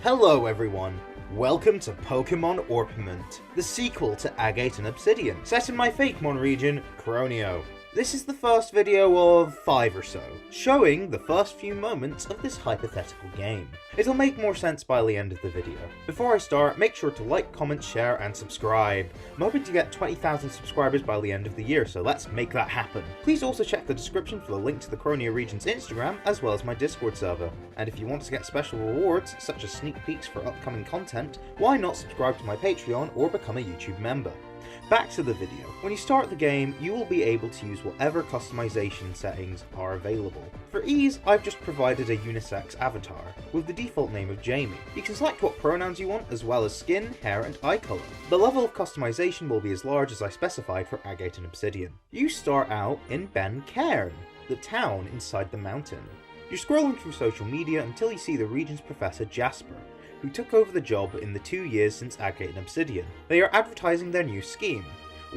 Hello everyone, welcome to Pokémon Orpiment, the sequel to Agate and Obsidian, set in my Fakemon region, Croneo. This is the first video of 5 or so, showing the first few moments of this hypothetical game. It'll make more sense by the end of the video. Before I start, make sure to like, comment, share, and subscribe. I'm hoping to get 20,000 subscribers by the end of the year, so let's make that happen. Please also check the description for the link to the Croneo region's Instagram, as well as my Discord server. And if you want to get special rewards, such as sneak peeks for upcoming content, why not subscribe to my Patreon or become a YouTube member? Back to the video. When you start the game, you will be able to use whatever customization settings are available. For ease, I've just provided a unisex avatar, with the default name of Jamie. You can select what pronouns you want, as well as skin, hair, and eye colour. The level of customization will be as large as I specified for Agate and Obsidian. You start out in Ben Cairn, the town inside the mountain. You're scrolling through social media until you see the region's Professor Jasper, who took over the job in the 2 years since Agate and Obsidian. They are advertising their new scheme.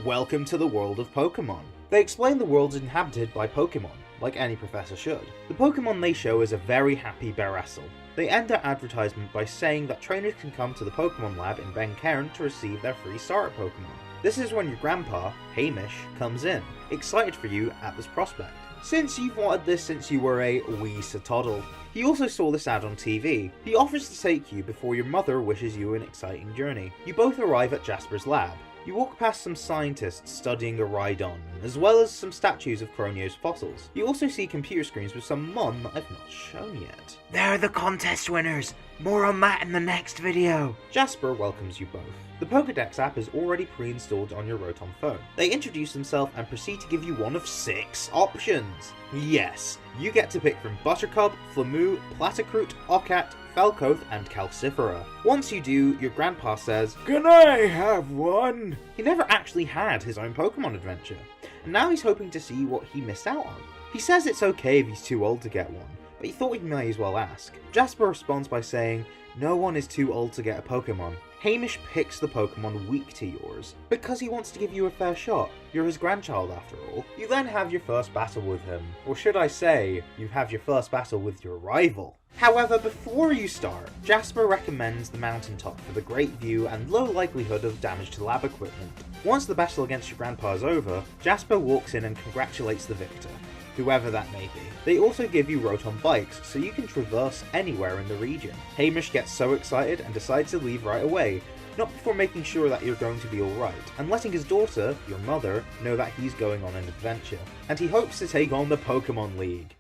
Welcome to the world of Pokémon. They explain the world's inhabited by Pokémon, like any professor should. The Pokémon they show is a very happy Barasel. They end their advertisement by saying that trainers can come to the Pokémon lab in Ben Cairn to receive their free starter Pokémon. This is when your grandpa, Hamish, comes in, excited for you at this prospect, since you've wanted this since you were a wee toddle. He also saw this ad on TV. He offers to take you before your mother wishes you an exciting journey. You both arrive at Jasper's lab. You walk past some scientists studying a Rhydon, as well as some statues of Croneo's fossils. You also see computer screens with some Mon that I've not shown yet. They're the contest winners! More on that in the next video! Jasper welcomes you both. The Pokédex app is already pre-installed on your Rotom phone. They introduce themselves and proceed to give you one of 6 options. Yes, you get to pick from Buttercup, Flamoo, Platacroot, Ocat, Falcoth, and Calcifera. Once you do, your grandpa says, "Can I have one?" He never actually had his own Pokemon adventure, and now he's hoping to see what he missed out on. He says it's okay if he's too old to get one, but he thought he might as well ask. Jasper responds by saying, "No one is too old to get a Pokemon." Hamish picks the Pokemon weak to yours, because he wants to give you a fair shot. You're his grandchild after all. You then have your first battle with him, or should I say, you have your first battle with your rival. However, before you start, Jasper recommends the mountaintop for the great view and low likelihood of damage to lab equipment. Once the battle against your grandpa is over, Jasper walks in and congratulates the victor, whoever that may be. They also give you Rotom bikes, so you can traverse anywhere in the region. Hamish gets so excited and decides to leave right away, not before making sure that you're going to be alright, and letting his daughter, your mother, know that he's going on an adventure. And he hopes to take on the Pokémon League.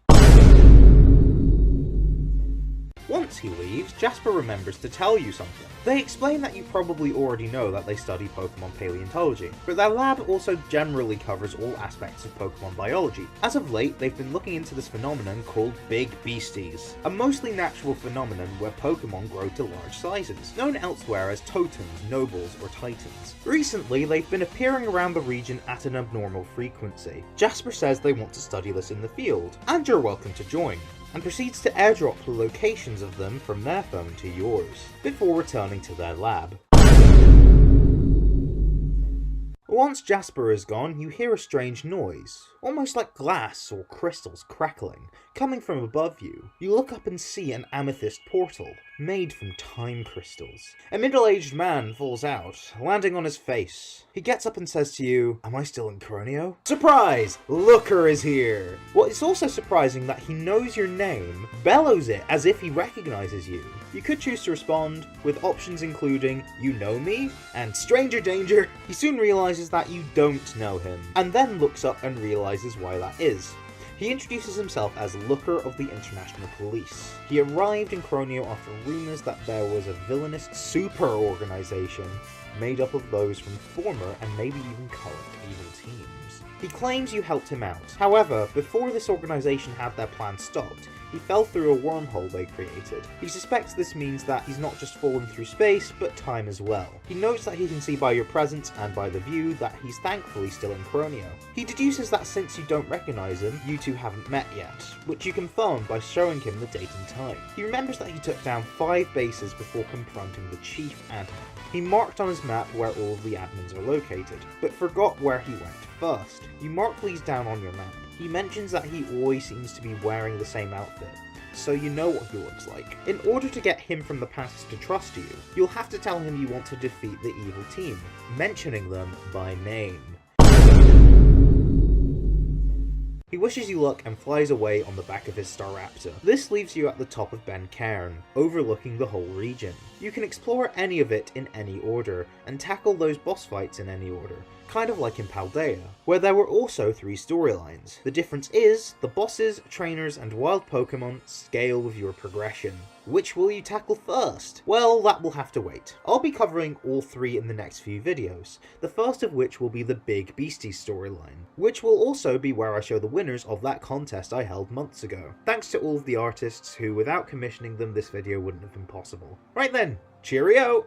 Once he leaves, Jasper remembers to tell you something. They explain that you probably already know that they study Pokemon paleontology, but their lab also generally covers all aspects of Pokemon biology. As of late, they've been looking into this phenomenon called Big Beasties, a mostly natural phenomenon where Pokemon grow to large sizes, known elsewhere as totems, nobles, or titans. Recently, they've been appearing around the region at an abnormal frequency. Jasper says they want to study this in the field, and you're welcome to join, and proceeds to airdrop the locations of them from their phone to yours, before returning to their lab. Once Jasper is gone, you hear a strange noise, almost like glass or crystals crackling, coming from above you. You look up and see an amethyst portal, made from time crystals. A middle-aged man falls out, landing on his face. He gets up and says to you, "Am I still in Croneo?" Surprise! Looker is here! Well, it's also surprising that he knows your name, bellows it as if he recognizes you. You could choose to respond, with options including, "You know me?" and "Stranger danger." He soon realizes that you don't know him, and then looks up and realizes why that is. He introduces himself as Looker of the International Police. He arrived in Croneo after rumours that there was a villainous super organization made up of those from former and maybe even current evil teams. He claims you helped him out. However, before this organization had their plan stopped, he fell through a wormhole they created. He suspects this means that he's not just fallen through space, but time as well. He notes that he can see by your presence and by the view that he's thankfully still in Croneo. He deduces that since you don't recognize him, you two haven't met yet, which you confirm by showing him the date and time. He remembers that he took down 5 bases before confronting the chief admin. He marked on his map where all of the admins are located, but forgot where he went first. You mark these down on your map. He mentions that he always seems to be wearing the same outfit, so you know what he looks like. In order to get him from the past to trust you, you'll have to tell him you want to defeat the evil team, mentioning them by name. He wishes you luck and flies away on the back of his Staraptor. This leaves you at the top of Ben Cairn, overlooking the whole region. You can explore any of it in any order, and tackle those boss fights in any order, kind of like in Paldea, where there were also 3 storylines. The difference is, the bosses, trainers, and wild Pokemon scale with your progression. Which will you tackle first? Well, that will have to wait. I'll be covering all 3 in the next few videos, the first of which will be the Big Beasties storyline, which will also be where I show the winners of that contest I held months ago. Thanks to all of the artists who, without commissioning them, this video wouldn't have been possible. Right then, cheerio!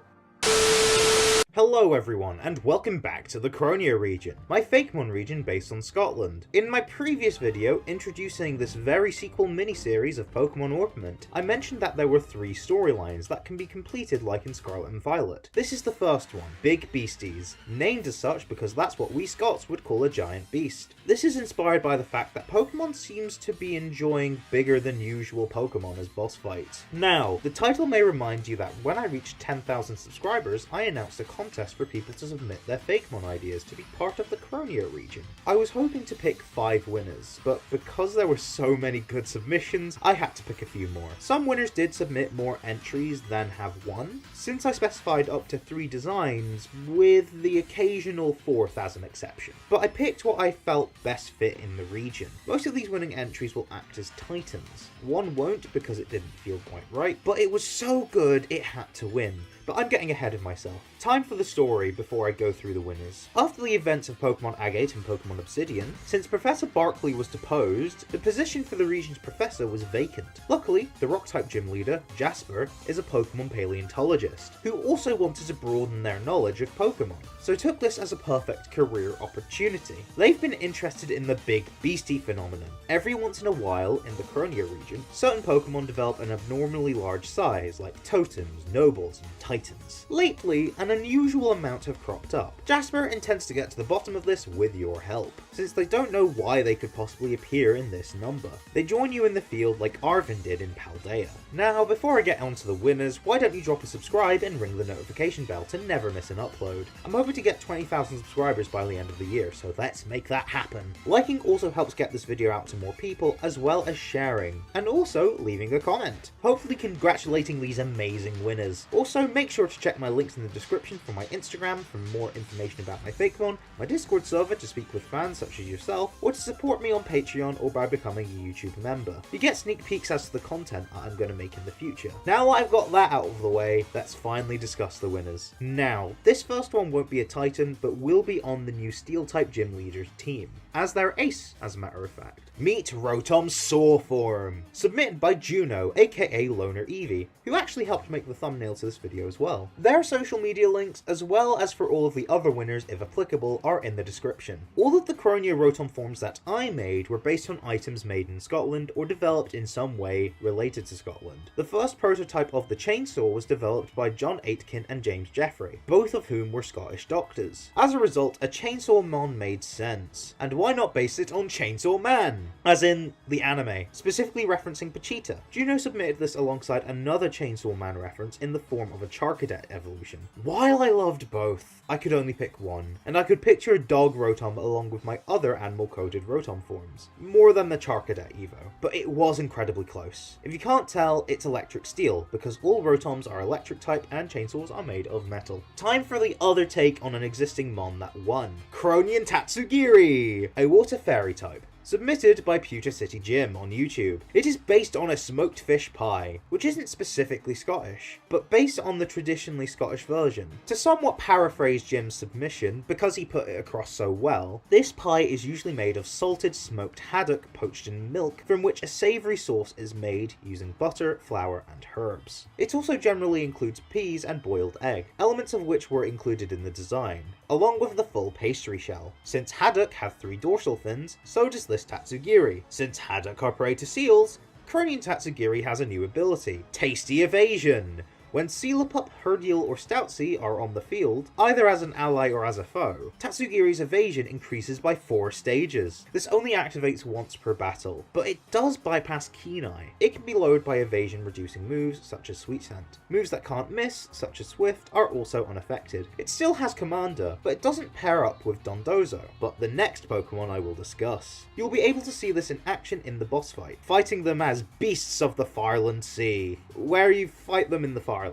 Hello everyone, and welcome back to the Croneo region, my Fakemon region based on Scotland. In my previous video, introducing this very sequel mini-series of Pokémon Orpiment, I mentioned that there were 3 storylines that can be completed like in Scarlet and Violet. This is the first one, Big Beasties, named as such because that's what we Scots would call a giant beast. This is inspired by the fact that Pokémon seems to be enjoying bigger than usual Pokémon as boss fights. Now, the title may remind you that when I reached 10,000 subscribers, I announced a contest for people to submit their Fakemon ideas to be part of the Croneo region. I was hoping to pick 5 winners, but because there were so many good submissions, I had to pick a few more. Some winners did submit more entries than have won, since I specified up to 3 designs, with the occasional 4th as an exception. But I picked what I felt best fit in the region. Most of these winning entries will act as Titans. One won't because it didn't feel quite right, but it was so good it had to win. But I'm getting ahead of myself. Time for the story before I go through the winners. After the events of Pokemon Agate and Pokemon Obsidian, since Professor Barkley was deposed, the position for the region's professor was vacant. Luckily, the Rock-type gym leader, Jasper, is a Pokemon paleontologist, who also wanted to broaden their knowledge of Pokemon, so took this as a perfect career opportunity. They've been interested in the Big Beastie phenomenon. Every once in a while, in the Croneo region, certain Pokemon develop an abnormally large size, like totems, nobles, and titans. Lately, an unusual amount have cropped up. Jasper intends to get to the bottom of this with your help, since they don't know why they could possibly appear in this number. They join you in the field like Arvin did in Paldea. Now, before I get on to the winners, why don't you drop a subscribe and ring the notification bell to never miss an upload. I'm hoping to get 20,000 subscribers by the end of the year, so let's make that happen. Liking also helps get this video out to more people, as well as sharing, and also leaving a comment, hopefully congratulating these amazing winners. Also, make sure to check my links in the description for my Instagram for more information about my Fakemon, my Discord server to speak with fans such as yourself, or to support me on Patreon or by becoming a YouTube member. You get sneak peeks as to the content I'm going to make in the future. Now that I've got that out of the way, let's finally discuss the winners. Now, this first one won't be a Titan, but will be on the new Steel-type gym leader's team, as their ace, as a matter of fact. Meet Rotom's Saw form, submitted by Juno, aka Loner Eevee, who actually helped make the thumbnail to this video as well. Their social media links, as well as for all of the other winners if applicable, are in the description. All of the Croneo Rotom forms that I made were based on items made in Scotland or developed in some way related to Scotland. The first prototype of the Chainsaw was developed by John Aitken and James Jeffrey, both of whom were Scottish doctors. As a result, a Chainsaw Mon made sense, and why not base it on Chainsaw Man? As in the anime, specifically referencing Pachita. Juno submitted this alongside another Chainsaw Man reference in the form of a Charcadet evolution. While I loved both, I could only pick one, and I could picture a dog Rotom along with my other animal-coded Rotom forms, more than the Charcadet Evo, but it was incredibly close. If you can't tell, it's electric steel, because all Rotoms are electric type and Chainsaws are made of metal. Time for the other take on an existing Mon that won, Cronian Tatsugiri, a water fairy type. Submitted by Pewter City Gym on YouTube. It is based on a smoked fish pie, which isn't specifically Scottish, but based on the traditionally Scottish version. To somewhat paraphrase Jim's submission, because he put it across so well, this pie is usually made of salted smoked haddock poached in milk, from which a savoury sauce is made using butter, flour, and herbs. It also generally includes peas and boiled egg, elements of which were included in the design, along with the full pastry shell. Since haddock have 3 dorsal fins, so does this Tatsugiri. Since haddock are prey to seals, Cronian Tatsugiri has a new ability, Tasty Evasion. When Sealapup, Herdiel, or Stoutzy are on the field, either as an ally or as a foe, Tatsugiri's evasion increases by 4 stages. This only activates once per battle, but it does bypass Keen Eye. It can be lowered by evasion reducing moves such as Sweet Scent. Moves that can't miss, such as Swift, are also unaffected. It still has Commander, but it doesn't pair up with Dondozo, but the next Pokemon I will discuss. You'll be able to see this in action in the boss fight, fighting them as beasts of the Fireland Sea, where you fight them in the Firelands.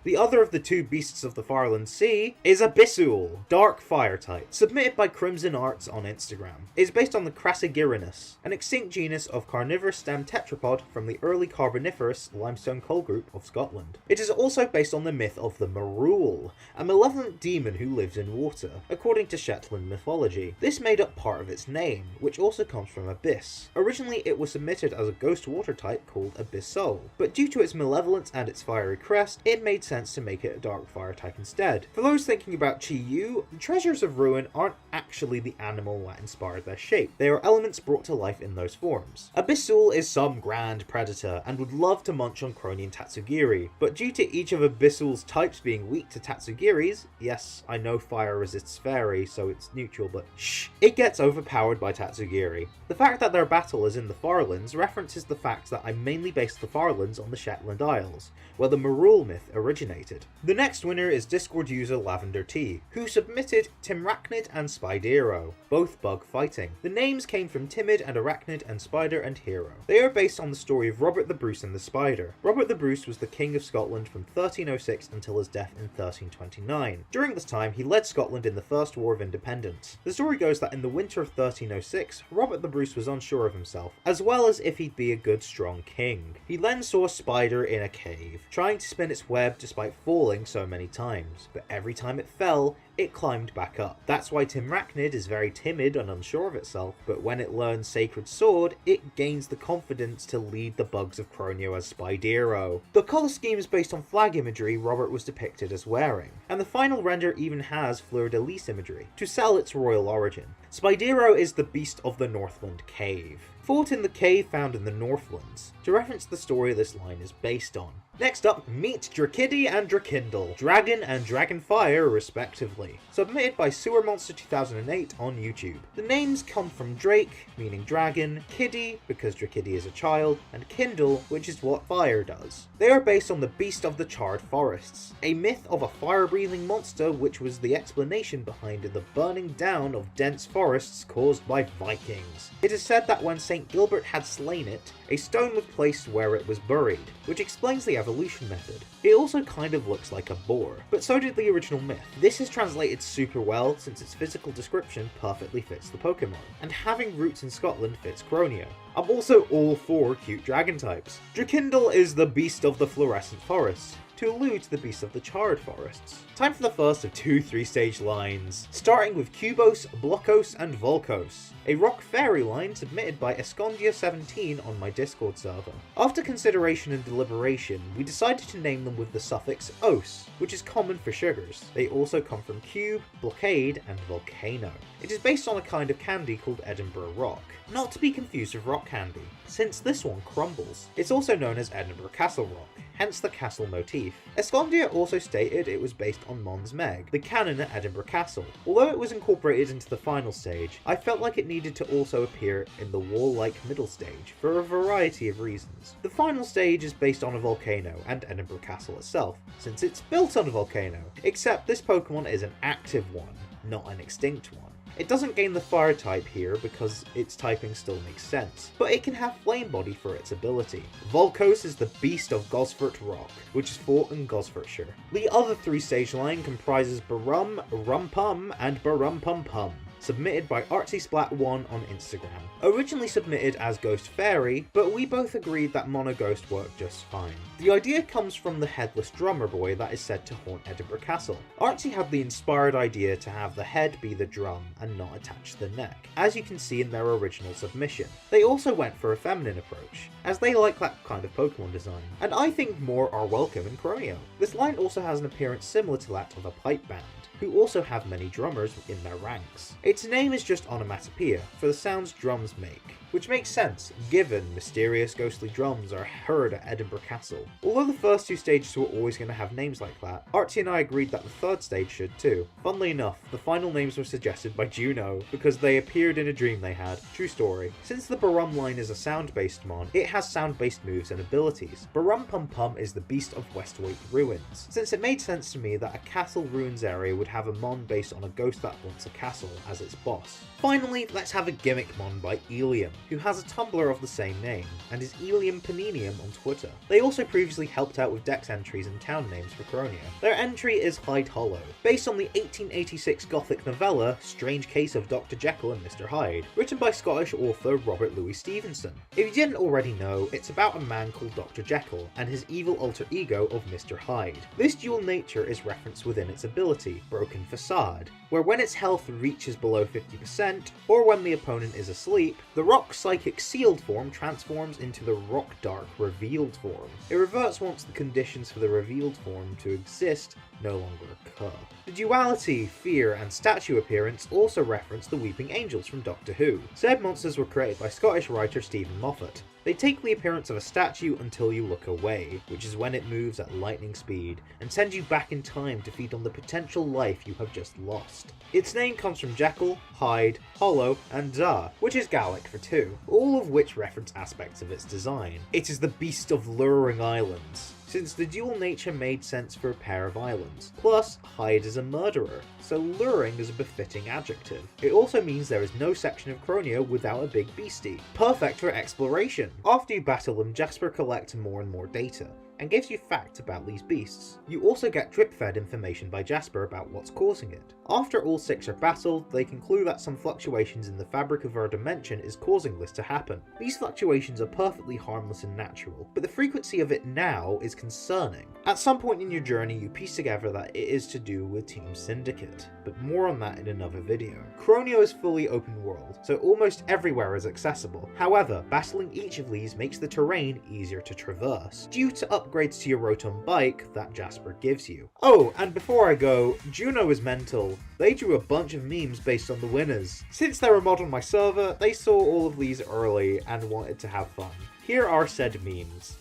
The other of the 2 beasts of the Fireland Sea is Abyssul, Dark Fire type, submitted by Crimson Arts on Instagram. It is based on the Crassigyrinus, an extinct genus of carnivorous stem tetrapod from the early Carboniferous limestone coal group of Scotland. It is also based on the myth of the Marul, a malevolent demon who lives in water, according to Shetland mythology. This made up part of its name, which also comes from Abyss. Originally it was submitted as a ghost water type called Abyssal, but due to its malevolence and its fiery crest, it made sense to make it a dark fire type instead. For those thinking about Chi-Yu, the Treasures of Ruin aren't actually the animal that inspired their shape. They are elements brought to life in those forms. Abyssul is some grand predator and would love to munch on Cronian Tatsugiri, but due to each of Abyssul's types being weak to Tatsugiri's, yes, I know fire resists fairy, so it's neutral, but shh, it gets overpowered by Tatsugiri. The fact that their battle is in the Farlands references the fact that I mainly based the Farlands on the Shetland Isles, where the Marul myth originated. The next winner is Discord user Lavender T, who submitted Timrachnid and Spidero, both bug fighting. The names came from Timid and Arachnid and Spider and Hero. They are based on the story of Robert the Bruce and the Spider. Robert the Bruce was the King of Scotland from 1306 until his death in 1329. During this time, he led Scotland in the First War of Independence. The story goes that in the winter of 1306, Robert the Bruce was unsure of himself, as well as if he'd be a good strong king. He then saw a spider in a cave, trying to spin its web despite falling so many times, but every time it fell, it climbed back up. That's why Timrachnid is very timid and unsure of itself, but when it learns Sacred Sword, it gains the confidence to lead the bugs of Croneo as Spidero. The colour scheme is based on flag imagery Robert was depicted as wearing, and the final render even has fleur-de-lis imagery, to sell its royal origin. Spidero is the beast of the Northland Cave, fought in the cave found in the Northlands, to reference the story this line is based on. Next up, meet Drakiddy and Drakindle, Dragon and Dragonfire respectively, submitted by Sewer Monster 2008 on YouTube. The names come from Drake, meaning dragon, Kiddy, because Drakiddy is a child, and Kindle, which is what fire does. They are based on the Beast of the Charred Forests, a myth of a fire-breathing monster which was the explanation behind the burning down of dense forests caused by Vikings. It is said that when St. Gilbert had slain it, a stone was placed where it was buried, which explains the evolution method. It also kind of looks like a boar, but so did the original myth. This is translated super well since its physical description perfectly fits the Pokemon, and having roots in Scotland fits Croneo. I'm also all for cute dragon types. Drakindle is the beast of the fluorescent forests, to allude to the beast of the charred forests. Time for the first of 2 3-stage lines, starting with Cubos, Blockos, and Volcos, a rock fairy line submitted by Escondia17 on my Discord server. After consideration and deliberation, we decided to name them with the suffix os, which is common for sugars. They also come from cube, blockade, and volcano. It is based on a kind of candy called Edinburgh Rock, not to be confused with rock candy, since this one crumbles. It's also known as Edinburgh Castle Rock, hence the castle motif. Escondia also stated it was based on Mons Meg, the cannon at Edinburgh Castle. Although it was incorporated into the final stage, I felt like it needed to also appear in the wall-like middle stage for a variety of reasons. The final stage is based on a volcano and Edinburgh Castle itself, since it's built on a volcano, except this Pokemon is an active one, not an extinct one. It doesn't gain the fire type here because its typing still makes sense, but it can have flame body for its ability. Volcos is the beast of Gosford Rock, which is fought in Gosfordshire. The other 3-stage line comprises Barum, Rumpum, and Barumpum-Pum, submitted by ArtsySplat1 on Instagram. Originally submitted as Ghost Fairy, but we both agreed that Mono Ghost worked just fine. The idea comes from the headless drummer boy that is said to haunt Edinburgh Castle. Artsy had the inspired idea to have the head be the drum and not attach to the neck, as you can see in their original submission. They also went for a feminine approach, as they like that kind of Pokemon design, and I think more are welcome in Croneo. This line also has an appearance similar to that of a pipe band, who also have many drummers in their ranks. Its name is just onomatopoeia, for the sounds drums make. which makes sense given mysterious ghostly drums are heard at Edinburgh Castle. Although the first two stages were always going to have names like that, Archie and I agreed that the third stage should too. Funnily enough, the final names were suggested by Juno because they appeared in a dream they had. True story. Since the Barum line is a sound-based mon, it has sound-based moves and abilities. Barum Pum Pum is the Beast of Westwaite Ruins, since it made sense to me that a castle ruins area would have a mon based on a ghost that haunts a castle as its boss. Finally, let's have a gimmick mon by Elium, who has a Tumblr of the same name, and is Elium Paninium on Twitter. They also previously helped out with dex entries and town names for Croneo. Their entry is Hyde Hollow, based on the 1886 Gothic novella Strange Case of Dr. Jekyll and Mr. Hyde, written by Scottish author Robert Louis Stevenson. If you didn't already know, it's about a man called Dr. Jekyll and his evil alter ego of Mr. Hyde. This dual nature is referenced within its ability, Broken Facade, where when its health reaches below 50%, or when the opponent is asleep, the Rock Psychic Sealed form transforms into the Rock Dark Revealed form. It reverts once the conditions for the revealed form to exist no longer occur. The duality, fear, and statue appearance also reference the Weeping Angels from Doctor Who. Said monsters were created by Scottish writer Stephen Moffat. They take the appearance of a statue until you look away, which is when it moves at lightning speed, and sends you back in time to feed on the potential life you have just lost. Its name comes from Jekyll, Hyde, Hollow, and Da, which is Gaelic for two, all of which reference aspects of its design. It is the Beast of Luring Islands, since the dual nature made sense for a pair of islands. Plus, Hyde is a murderer, so luring is a befitting adjective. It also means there is no section of Croneo without a big beastie. Perfect for exploration. After you battle them, Jasper collects more and more data, and gives you facts about these beasts. You also get drip-fed information by Jasper about what's causing it. After all 6 are battled, they conclude that some fluctuations in the fabric of our dimension is causing this to happen. These fluctuations are perfectly harmless and natural, but the frequency of it now is concerning. At some point in your journey, you piece together that it is to do with Team Syndicate, but more on that in another video. Croneo is fully open world, so almost everywhere is accessible. However, battling each of these makes the terrain easier to traverse, due to upgrades to your Rotom bike that Jasper gives you. Oh, and before I go, Juno is mental. They drew a bunch of memes based on the winners. Since they're a mod on my server, they saw all of these early and wanted to have fun. Here are said memes.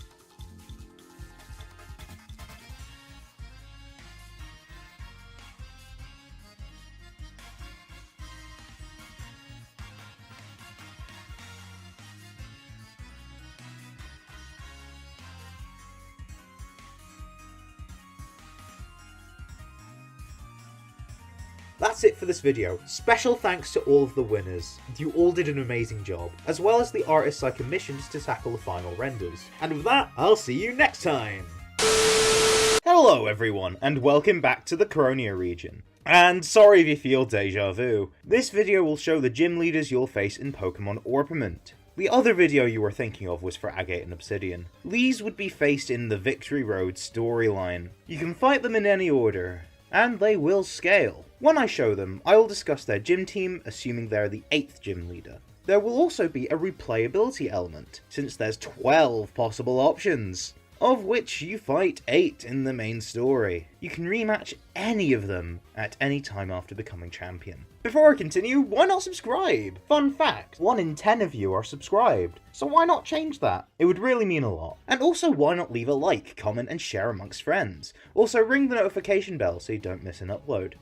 That's it for this video. Special thanks to all of the winners. You all did an amazing job, as well as the artists I commissioned to tackle the final renders. And with that, I'll see you next time! Hello everyone, and welcome back to the Croneo region. And sorry if you feel deja vu. This video will show the gym leaders you'll face in Pokémon Orpiment. The other video you were thinking of was for Agate and Obsidian. These would be faced in the Victory Road storyline. You can fight them in any order, and they will scale. When I show them, I will discuss their gym team, assuming they're the 8th gym leader. There will also be a replayability element, since there's 12 possible options, of which you fight 8 in the main story. You can rematch any of them at any time after becoming champion. Before I continue, why not subscribe? Fun fact, 1 in 10 of you are subscribed, so why not change that? It would really mean a lot. And also, why not leave a like, comment, and share amongst friends? Also, ring the notification bell so you don't miss an upload.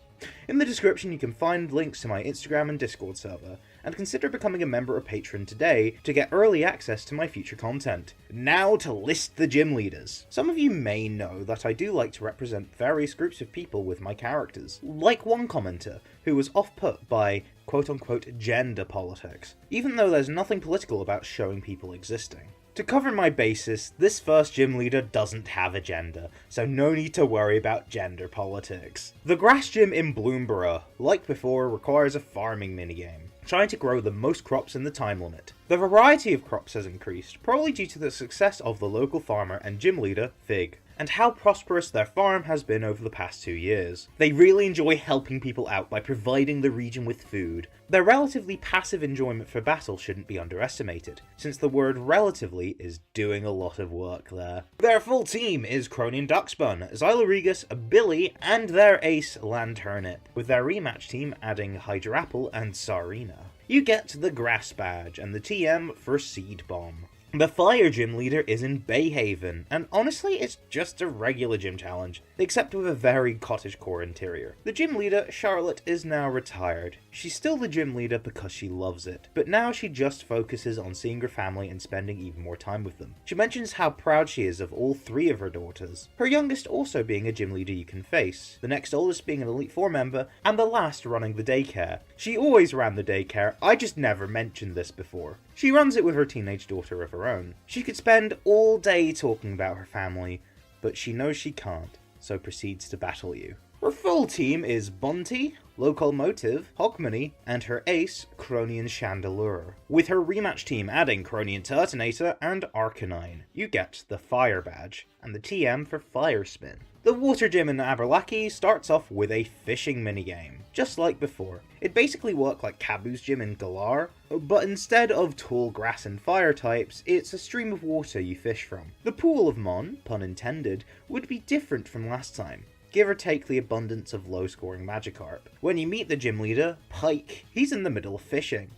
In the description you can find links to my Instagram and Discord server, and consider becoming a member or patron today to get early access to my future content. Now to list the gym leaders. Some of you may know that I do like to represent various groups of people with my characters, like one commenter who was off-put by quote-unquote gender politics, even though there's nothing political about showing people existing. To cover my basis, this first gym leader doesn't have a gender, so no need to worry about gender politics. The grass gym in Bloomborough, like before, requires a farming minigame, trying to grow the most crops in the time limit. The variety of crops has increased, probably due to the success of the local farmer and gym leader, Fig, and how prosperous their farm has been over the past 2 years. They really enjoy helping people out by providing the region with food. Their relatively passive enjoyment for battle shouldn't be underestimated, since the word relatively is doing a lot of work there. Their full team is Cronian Duckspun, Xyloregus, Billy, and their ace Lanturnip, with their rematch team adding Hydrapple and Sarina. you get the Grass Badge and the TM for Seed Bomb. The Fire Gym Leader is in Bayhaven, and honestly it's just a regular gym challenge, except with a very cottagecore interior. The gym leader, Charlotte, is now retired. She's still the gym leader because she loves it, but now she just focuses on seeing her family and spending even more time with them. She mentions how proud she is of all 3 of her daughters, her youngest also being a gym leader you can face, the next oldest being an Elite 4 member, and the last running the daycare. She always ran the daycare, I just never mentioned this before. She runs it with her teenage daughter of her own. She could spend all day talking about her family, but she knows she can't, so proceeds to battle you. Her full team is Bunty, Locomotive, Hogmanay, and her ace, Cronian Chandelure. With her rematch team adding Cronian Turtonator and Arcanine, you get the Fire Badge, and the TM for Fire Spin. The water gym in Aberlachy starts off with a fishing minigame, just like before. It basically worked like Kabu's gym in Galar, but instead of tall grass and fire types, it's a stream of water you fish from. The pool of Mon, pun intended, would be different from last time, give or take the abundance of low-scoring Magikarp. When you meet the gym leader, Pike, he's in the middle of fishing.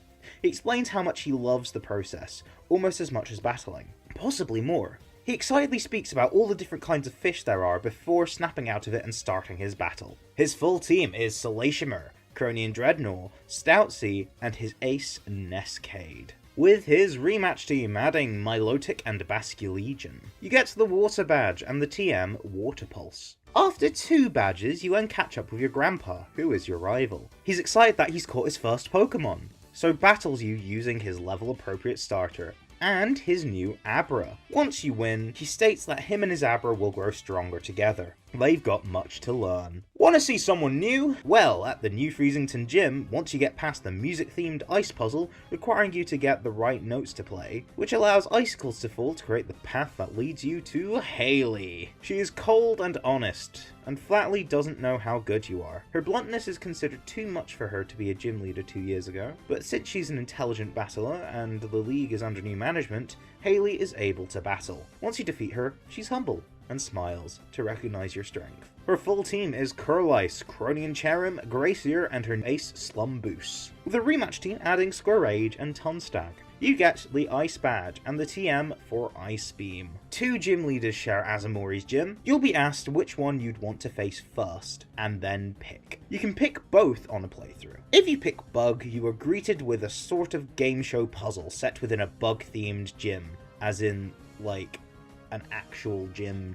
He explains how much he loves the process, almost as much as battling, possibly more. He excitedly speaks about all the different kinds of fish there are before snapping out of it and starting his battle. His full team is Salacious, Cronian Dreadnought, Stoutzy, and his ace, Nescade. With his rematch team adding Milotic and Basculegion, you get the Water Badge and the TM Water Pulse. After 2 badges, you then catch up with your grandpa, who is your rival. He's excited that he's caught his first Pokemon, so battles you using his level-appropriate starter, and his new Abra. Once you win, he states that him and his Abra will grow stronger together. They've got much to learn. Want to see someone new? Well, at the New Freezington Gym, once you get past the music-themed ice puzzle requiring you to get the right notes to play, which allows icicles to fall to create the path that leads you to Haley. She is cold and honest, and flatly doesn't know how good you are. Her bluntness is considered too much for her to be a gym leader 2 years ago, but since she's an intelligent battler and the league is under new management, Haley is able to battle. Once you defeat her, she's humble and smiles to recognize your strength. Her full team is Curlice, Cronian Cherim, Gracier, and her ace Slumboos, with a rematch team adding Squirrage and Tunstag. You get the Ice Badge and the TM for Ice Beam. 2 gym leaders share Azamori's gym. You'll be asked which one you'd want to face first, and then pick. You can pick both on a playthrough. If you pick Bug, you are greeted with a sort of game show puzzle set within a bug-themed gym, as in, like, an actual gym.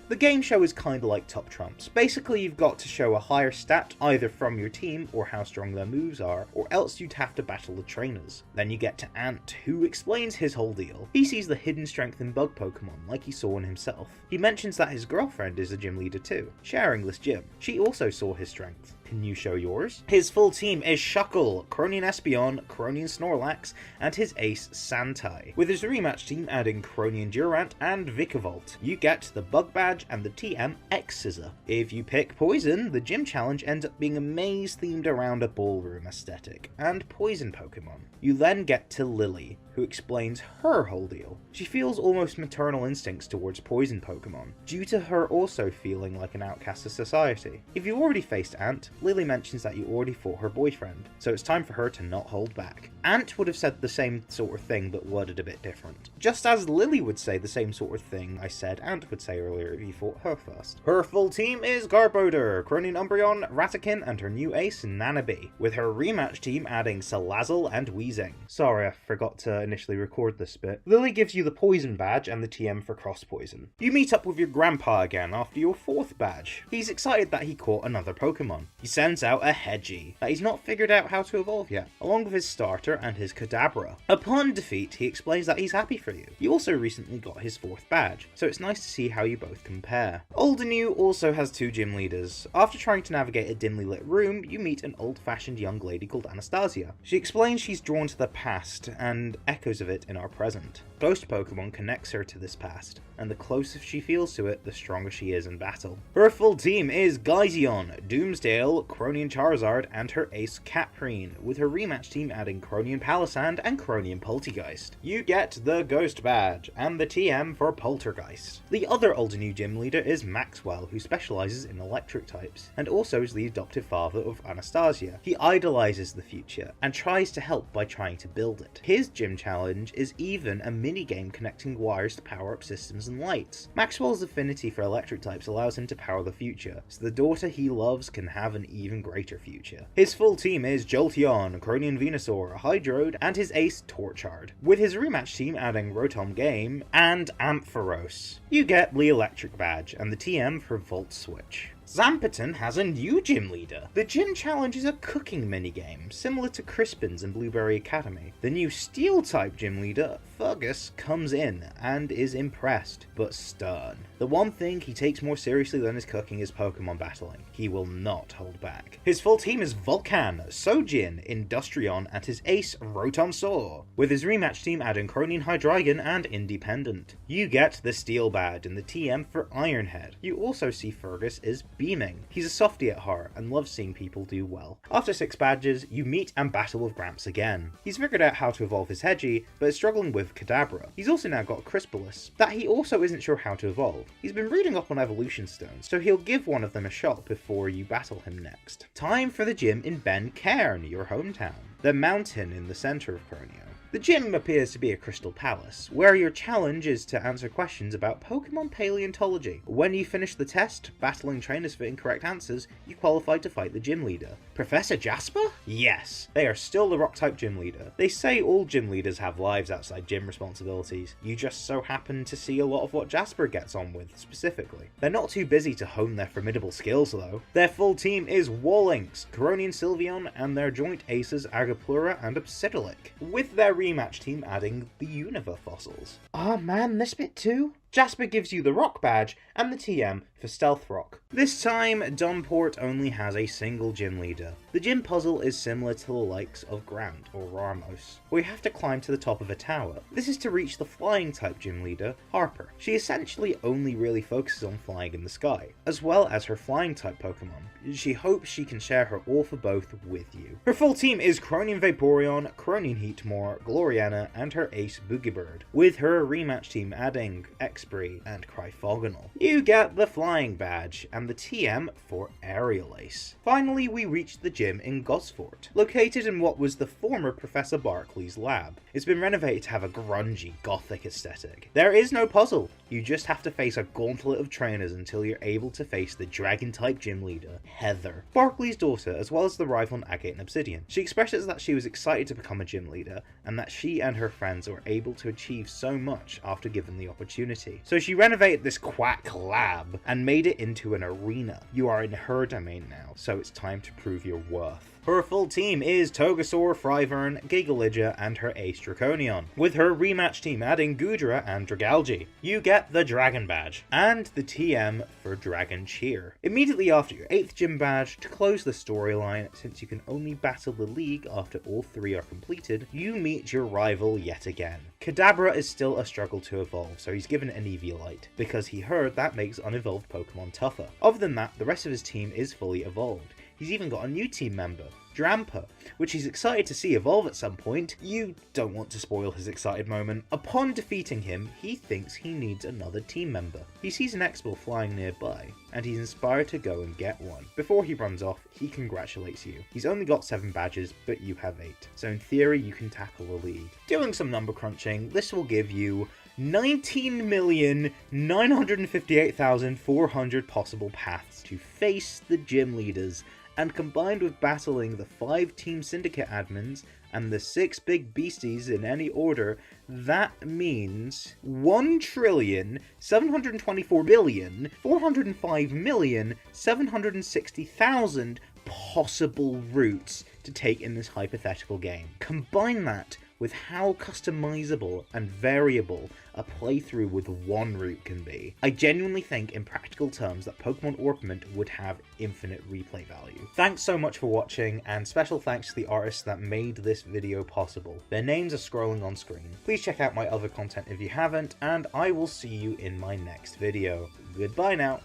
The game show is kinda like Top Trumps. Basically, you've got to show a higher stat either from your team or how strong their moves are, or else you'd have to battle the trainers. Then you get to Ant, who explains his whole deal. He sees the hidden strength in bug Pokemon, like he saw in himself. He mentions that his girlfriend is a gym leader too, sharing this gym. She also saw his strength. Can you show yours? His full team is Shuckle, Cronian Espeon, Cronian Snorlax, and his ace Santai, with his rematch team adding Cronian Durant and Vikavolt. You get the Bug Badge and the TM X-Scissor. If you pick Poison, the gym challenge ends up being a maze themed around a ballroom aesthetic, and Poison Pokemon. You then get to Lily, who explains her whole deal. She feels almost maternal instincts towards poison Pokemon, due to her also feeling like an outcast of society. If you already faced Ant, Lily mentions that you already fought her boyfriend, so it's time for her to not hold back. Ant would have said the same sort of thing but worded a bit different. Just as Lily would say the same sort of thing I said Ant would say earlier if you fought her first. Her full team is Garbodor, Cronian Umbreon, Ratakin, and her new ace Nanabe, with her rematch team adding Salazzle and Weezing. Sorry, I forgot to initially record this bit. Lily gives you the Poison Badge and the TM for Cross Poison. You meet up with your grandpa again after your 4th badge. He's excited that he caught another Pokemon. He sends out a Hedgie that he's not figured out how to evolve yet, along with his starter and his Kadabra. Upon defeat, he explains that he's happy for you. You also recently got his 4th badge, so it's nice to see how you both compare. Old and New also has 2 gym leaders. After trying to navigate a dimly lit room, you meet an old-fashioned young lady called Anastasia. She explains she's drawn to the past and echoes of it in our present. Ghost Pokemon connects her to this past, and the closer she feels to it, the stronger she is in battle. Her full team is Gaizion, Doomsdale, Cronian Charizard, and her ace Caprine, with her rematch team adding Cronian Palisand and Cronian Poltegeist. You get the Ghost Badge, and the TM for Poltergeist. The other older new gym leader is Maxwell, who specializes in electric types, and also is the adoptive father of Anastasia. He idolizes the future, and tries to help by trying to build it. His gym challenge is even a mini-game connecting wires to power up systems and lights. Maxwell's affinity for electric types allows him to power the future, so the daughter he loves can have an even greater future. His full team is Jolteon, Cronian Venusaur, Hydroid, and his ace Torchard, with his rematch team adding Rotom Game and Ampharos. You get the Electric Badge, and the TM for Volt Switch. Zampeton has a new gym leader. The gym challenge is a cooking minigame, similar to Crispin's in Blueberry Academy. The new Steel-type gym leader, Fergus, comes in and is impressed, but stern. The one thing he takes more seriously than his cooking is Pokemon battling. He will not hold back. His full team is Vulcan, Sojin, Industrion, and his ace, Rotom-Saw, with his rematch team adding Cronian Hydreigon and Independent. You get the Steel Badge and the TM for Ironhead. You also see Fergus is beaming. He's a softie at heart and loves seeing people do well. After 6 badges, you meet and battle with Gramps again. He's figured out how to evolve his Hedgie, but is struggling with Kadabra. He's also now got Crispalus, that he also isn't sure how to evolve. He's been reading up on evolution stones, so he'll give one of them a shot before you battle him next. Time for the gym in Ben Cairn, your hometown, the mountain in the center of Croneo. The gym appears to be a crystal palace, where your challenge is to answer questions about Pokemon paleontology. When you finish the test, battling trainers for incorrect answers, you qualify to fight the gym leader. Professor Jasper? Yes, they are still the Rock-type gym leader. They say all gym leaders have lives outside gym responsibilities. You just so happen to see a lot of what Jasper gets on with, specifically. They're not too busy to hone their formidable skills, though. Their full team is Wallynx, Coronian Sylveon, and their joint aces Agaplura and Obsidilik, with their rematch team adding the Unova fossils. Oh man, this bit too? Jasper gives you the Rock Badge and the TM for Stealth Rock. This time, Dunport only has a single gym leader. The gym puzzle is similar to the likes of Grant or Ramos, where you have to climb to the top of a tower. This is to reach the flying type gym leader, Harper. She essentially only really focuses on flying in the sky, as well as her flying type Pokemon. She hopes she can share her all for both with you. Her full team is Cronian Vaporeon, Cronian Heatmor, Gloriana, and her ace Boogiebird, with her rematch team adding Exprey and Cryfogonal. You get the Flying Badge and the TM for Aerial Ace. Finally, we reached the gym in Gosford, located in what was the former Professor Barkley's lab. It's been renovated to have a grungy, gothic aesthetic. There is no puzzle, you just have to face a gauntlet of trainers until you're able to face the Dragon-type gym leader, Heather, Barkley's daughter, as well as the rival Agate and Obsidian. She expresses that she was excited to become a gym leader, and that she and her friends were able to achieve so much after given the opportunity. So she renovated this quack lab and made it into an arena. You are in her domain now, so it's time to prove your worth. Her full team is Togesaur, Fryvern, Gigalidja, and her ace Draconion, with her rematch team adding Goodra and Dragalge. You get the Dragon Badge, and the TM for Dragon Cheer. Immediately after your 8th gym badge, to close the storyline, since you can only battle the League after all 3 are completed, you meet your rival yet again. Kadabra is still a struggle to evolve, so he's given an Eviolite, because he heard that makes unevolved Pokemon tougher. Other than that, the rest of his team is fully evolved. He's even got a new team member, Drampa, which he's excited to see evolve at some point. You don't want to spoil his excited moment. Upon defeating him, he thinks he needs another team member. He sees an X-Ball flying nearby, and he's inspired to go and get one. Before he runs off, he congratulates you. He's only got 7 badges, but you have 8, so in theory you can tackle the League. Doing some number crunching, this will give you 19,958,400 possible paths to face the gym leaders, and combined with battling the 5 Team Syndicate admins and the 6 big beasties in any order, that means 1,724,405,760,000 possible routes to take in this hypothetical game. Combine that with how customizable and variable a playthrough with one route can be. I genuinely think in practical terms that Pokemon Orpiment would have infinite replay value. Thanks so much for watching, and special thanks to the artists that made this video possible. Their names are scrolling on screen. Please check out my other content if you haven't, and I will see you in my next video. Goodbye now.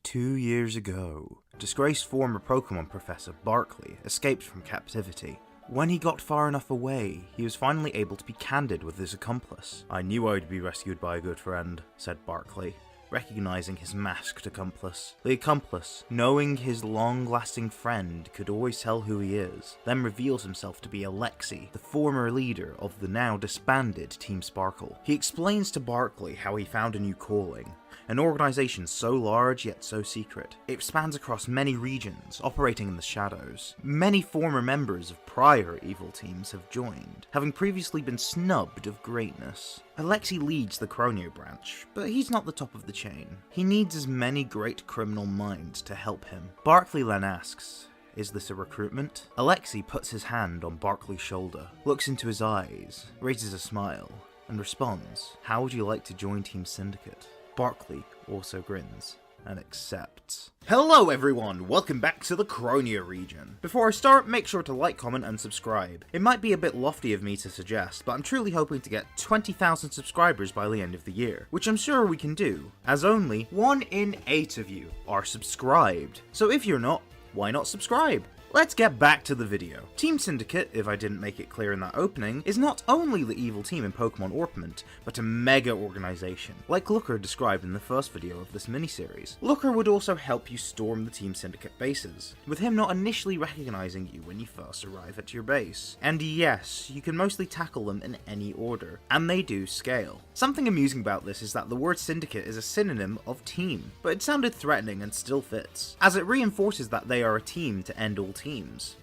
2 years ago, disgraced former Pokemon professor Barkley escaped from captivity. When he got far enough away, he was finally able to be candid with his accomplice. "I knew I'd be rescued by a good friend," said Barkley, recognizing his masked accomplice. The accomplice, knowing his long-lasting friend could always tell who he is, then reveals himself to be Alexei, the former leader of the now disbanded Team Sparkle. He explains to Barkley how he found a new calling, an organization so large yet so secret. It spans across many regions, operating in the shadows. Many former members of prior evil teams have joined, having previously been snubbed of greatness. Alexei leads the Croneo branch, but he's not the top of the chain. He needs as many great criminal minds to help him. Barkley then asks, "Is this a recruitment?" Alexei puts his hand on Barkley's shoulder, looks into his eyes, raises a smile, and responds, "How would you like to join Team Syndicate?" Barkley also grins and accepts. Hello everyone, welcome back to the Croneo region. Before I start, make sure to like, comment and subscribe. It might be a bit lofty of me to suggest, but I'm truly hoping to get 20,000 subscribers by the end of the year, which I'm sure we can do, as only 1 in 8 of you are subscribed. So if you're not, why not subscribe? Let's get back to the video. Team Syndicate, if I didn't make it clear in that opening, is not only the evil team in Pokemon Orpiment, but a mega organization, like Looker described in the first video of this miniseries. Looker would also help you storm the Team Syndicate bases, with him not initially recognizing you when you first arrive at your base. And yes, you can mostly tackle them in any order, and they do scale. Something amusing about this is that the word Syndicate is a synonym of team, but it sounded threatening and still fits, as it reinforces that they are a team to end all teams.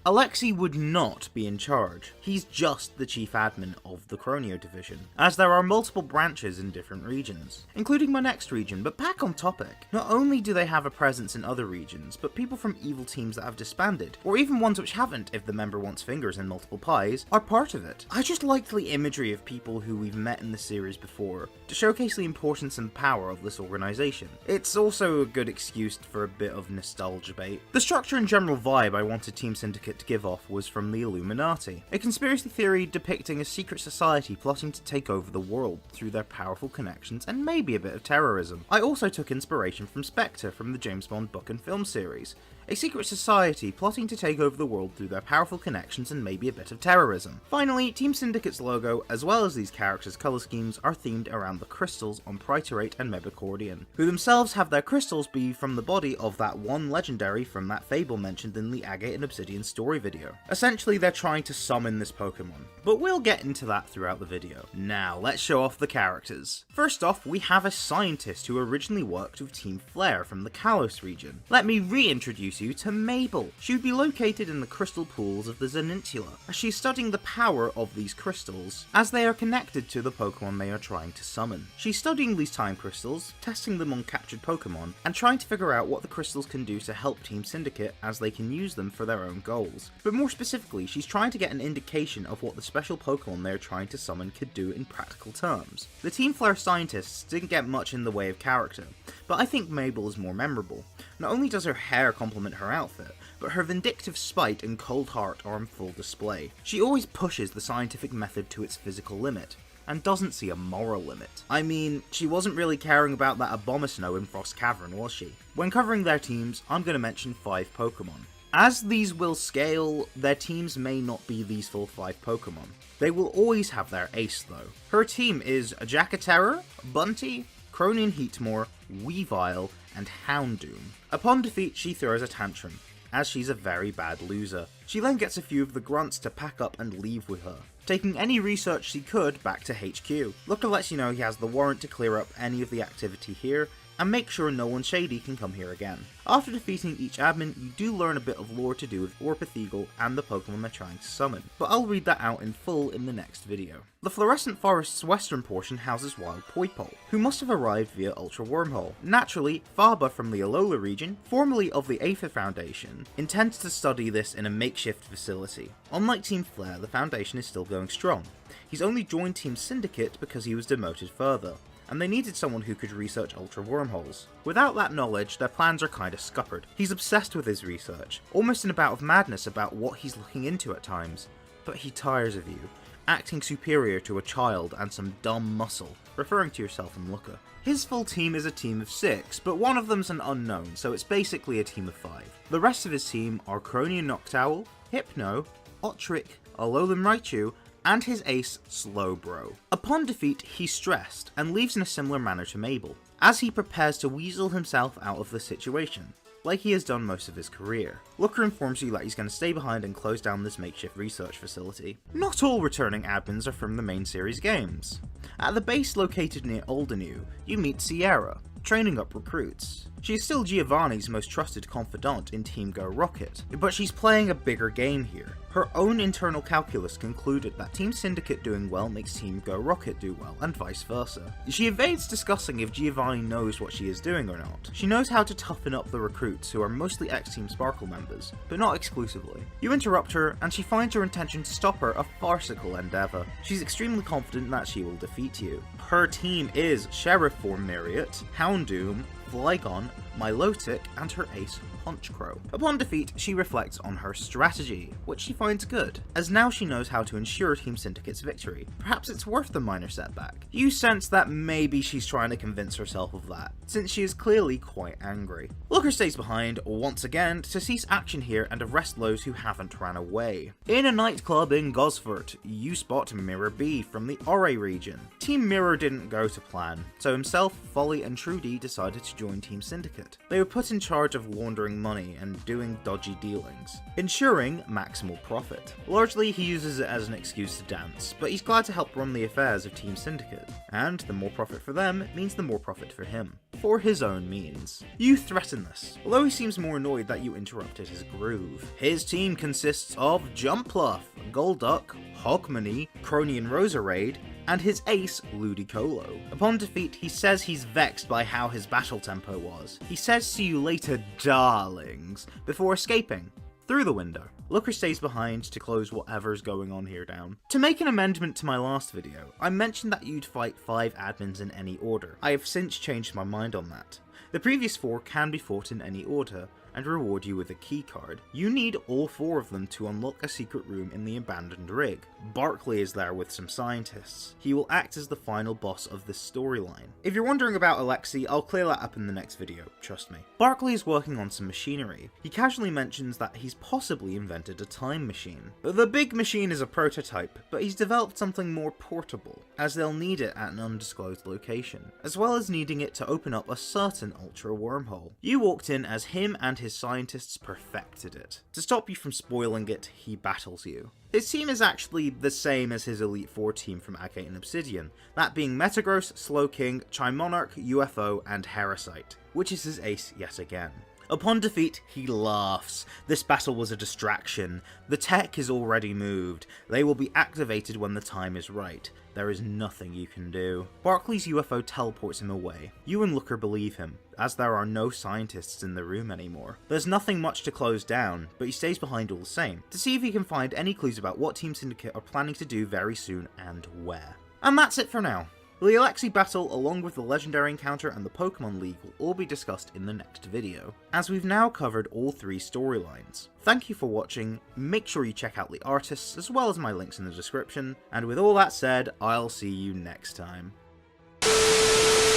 Alexei would not be in charge. He's just the chief admin of the Croneo division, as there are multiple branches in different regions, including my next region. But back on topic, not only do they have a presence in other regions, but people from evil teams that have disbanded, or even ones which haven't if the member wants fingers in multiple pies, are part of it. I just liked the imagery of people who we've met in the series before, to showcase the importance and power of this organization. It's also a good excuse for a bit of nostalgia bait. The structure and general vibe I wanted Team Syndicate to give off was from the Illuminati, a conspiracy theory depicting a secret society plotting to take over the world through their powerful connections and maybe a bit of terrorism. I also took inspiration from Spectre from the James Bond book and film series, a secret society plotting to take over the world through their powerful connections and maybe a bit of terrorism. Finally, Team Syndicate's logo, as well as these characters' colour schemes, are themed around the crystals on Pritorate and Megacordian, who themselves have their crystals be from the body of that one legendary from that fable mentioned in the Agate and Obsidian story video. Essentially, they're trying to summon this Pokemon, but we'll get into that throughout the video. Now, let's show off the characters. First off, we have a scientist who originally worked with Team Flare from the Kalos region. Let me reintroduce you to Mabel. She would be located in the crystal pools of the Zenintula, as she's studying the power of these crystals, as they are connected to the Pokemon they are trying to summon. She's studying these time crystals, testing them on captured Pokemon, and trying to figure out what the crystals can do to help Team Syndicate as they can use them for their own goals. But more specifically, she's trying to get an indication of what the special Pokemon they are trying to summon could do in practical terms. The Team Flare scientists didn't get much in the way of character, but I think Mabel is more memorable. Not only does her hair complement her outfit, but her vindictive spite and cold heart are on full display. She always pushes the scientific method to its physical limit, and doesn't see a moral limit. I mean, she wasn't really caring about that Abomasnow in Frost Cavern, was she? When covering their teams, I'm going to mention 5 Pokemon. As these will scale, their teams may not be these full 5 Pokemon. They will always have their ace though. Her team is Jacaterra, Bunty, Cronian Heatmore, Weavile, and Houndoom. Upon defeat, she throws a tantrum, as she's a very bad loser. She then gets a few of the grunts to pack up and leave with her, taking any research she could back to HQ. Looker lets you know he has the warrant to clear up any of the activity here, and make sure no one shady can come here again. After defeating each admin, you do learn a bit of lore to do with Orpiment and the Pokemon they're trying to summon, but I'll read that out in full in the next video. The Fluorescent Forest's western portion houses Wild Poipole, who must have arrived via Ultra Wormhole. Naturally, Faba from the Alola region, formerly of the Aether Foundation, intends to study this in a makeshift facility. Unlike Team Flare, the Foundation is still going strong. He's only joined Team Syndicate because he was demoted further, and they needed someone who could research Ultra Wormholes. Without that knowledge, their plans are kinda scuppered. He's obsessed with his research, almost in a bout of madness about what he's looking into at times. But he tires of you, acting superior to a child and some dumb muscle, referring to yourself and Looker. His full team is a team of 6, but one of them's an unknown, so it's basically a team of 5. The rest of his team are Croneo Noctowl, Hypno, Otric, Alolan Raichu, and his ace, Slowbro. Upon defeat, he's stressed, and leaves in a similar manner to Mabel, as he prepares to weasel himself out of the situation, like he has done most of his career. Looker informs you that he's going to stay behind and close down this makeshift research facility. Not all returning admins are from the main series games. At the base located near Alderney, you meet Sierra, training up recruits. She is still Giovanni's most trusted confidant in Team Go Rocket, but she's playing a bigger game here. Her own internal calculus concluded that Team Syndicate doing well makes Team Go Rocket do well, and vice versa. She evades discussing if Giovanni knows what she is doing or not. She knows how to toughen up the recruits, who are mostly ex-Team Sparkle members, but not exclusively. You interrupt her, and she finds her intention to stop her a farcical endeavour. She's extremely confident that she will defeat you. Her team is Sheriff Form Marriott, Houndoom, Flygon, Milotic, and her ace, Honchkrow. Upon defeat, she reflects on her strategy, which she finds good, as now she knows how to ensure Team Syndicate's victory. Perhaps it's worth the minor setback. You sense that maybe she's trying to convince herself of that, since she is clearly quite angry. Looker stays behind, once again, to cease action here and arrest those who haven't ran away. In a nightclub in Gosford, you spot Mirror B from the Ore region. Team Mirror didn't go to plan, so himself, Folly, and Trudy decided to join Team Syndicate. They were put in charge of laundering money and doing dodgy dealings, ensuring maximal profit. Largely, he uses it as an excuse to dance, but he's glad to help run the affairs of Team Syndicate, and the more profit for them means the more profit for him, for his own means. You threaten this, although he seems more annoyed that you interrupted his groove. His team consists of Jumpluff, Golduck, Hogmanay, Cronian Roserade, and his ace, Ludicolo. Upon defeat, he says he's vexed by how his battle tempo was. He says "see you later, darlings," before escaping through the window. Looker stays behind to close whatever's going on here down. To make an amendment to my last video, I mentioned that you'd fight 5 admins in any order. I have since changed my mind on that. The previous 4 can be fought in any order, and reward you with a key card. You need all 4 of them to unlock a secret room in the abandoned rig. Barkley is there with some scientists. He will act as the final boss of this storyline. If you're wondering about Alexei, I'll clear that up in the next video, trust me. Barkley is working on some machinery. He casually mentions that he's possibly invented a time machine. The big machine is a prototype, but he's developed something more portable, as they'll need it at an undisclosed location, as well as needing it to open up a certain Ultra Wormhole. You walked in as him and his scientists perfected it. To stop you from spoiling it, he battles you. His team is actually the same as his Elite Four team from Agate and Obsidian, that being Metagross, Slowking, Chimonarch, UFO, and Heracite, which is his ace yet again. Upon defeat, he laughs. This battle was a distraction. The tech is already moved. They will be activated when the time is right. There is nothing you can do. Barkley's UFO teleports him away. You and Looker believe him, as there are no scientists in the room anymore. There's nothing much to close down, but he stays behind all the same, to see if he can find any clues about what Team Syndicate are planning to do very soon and where. And that's it for now. The Alexei battle, along with the legendary encounter and the Pokemon League, will all be discussed in the next video, as we've now covered all 3 storylines. Thank you for watching, make sure you check out the artists as well as my links in the description, and with all that said, I'll see you next time.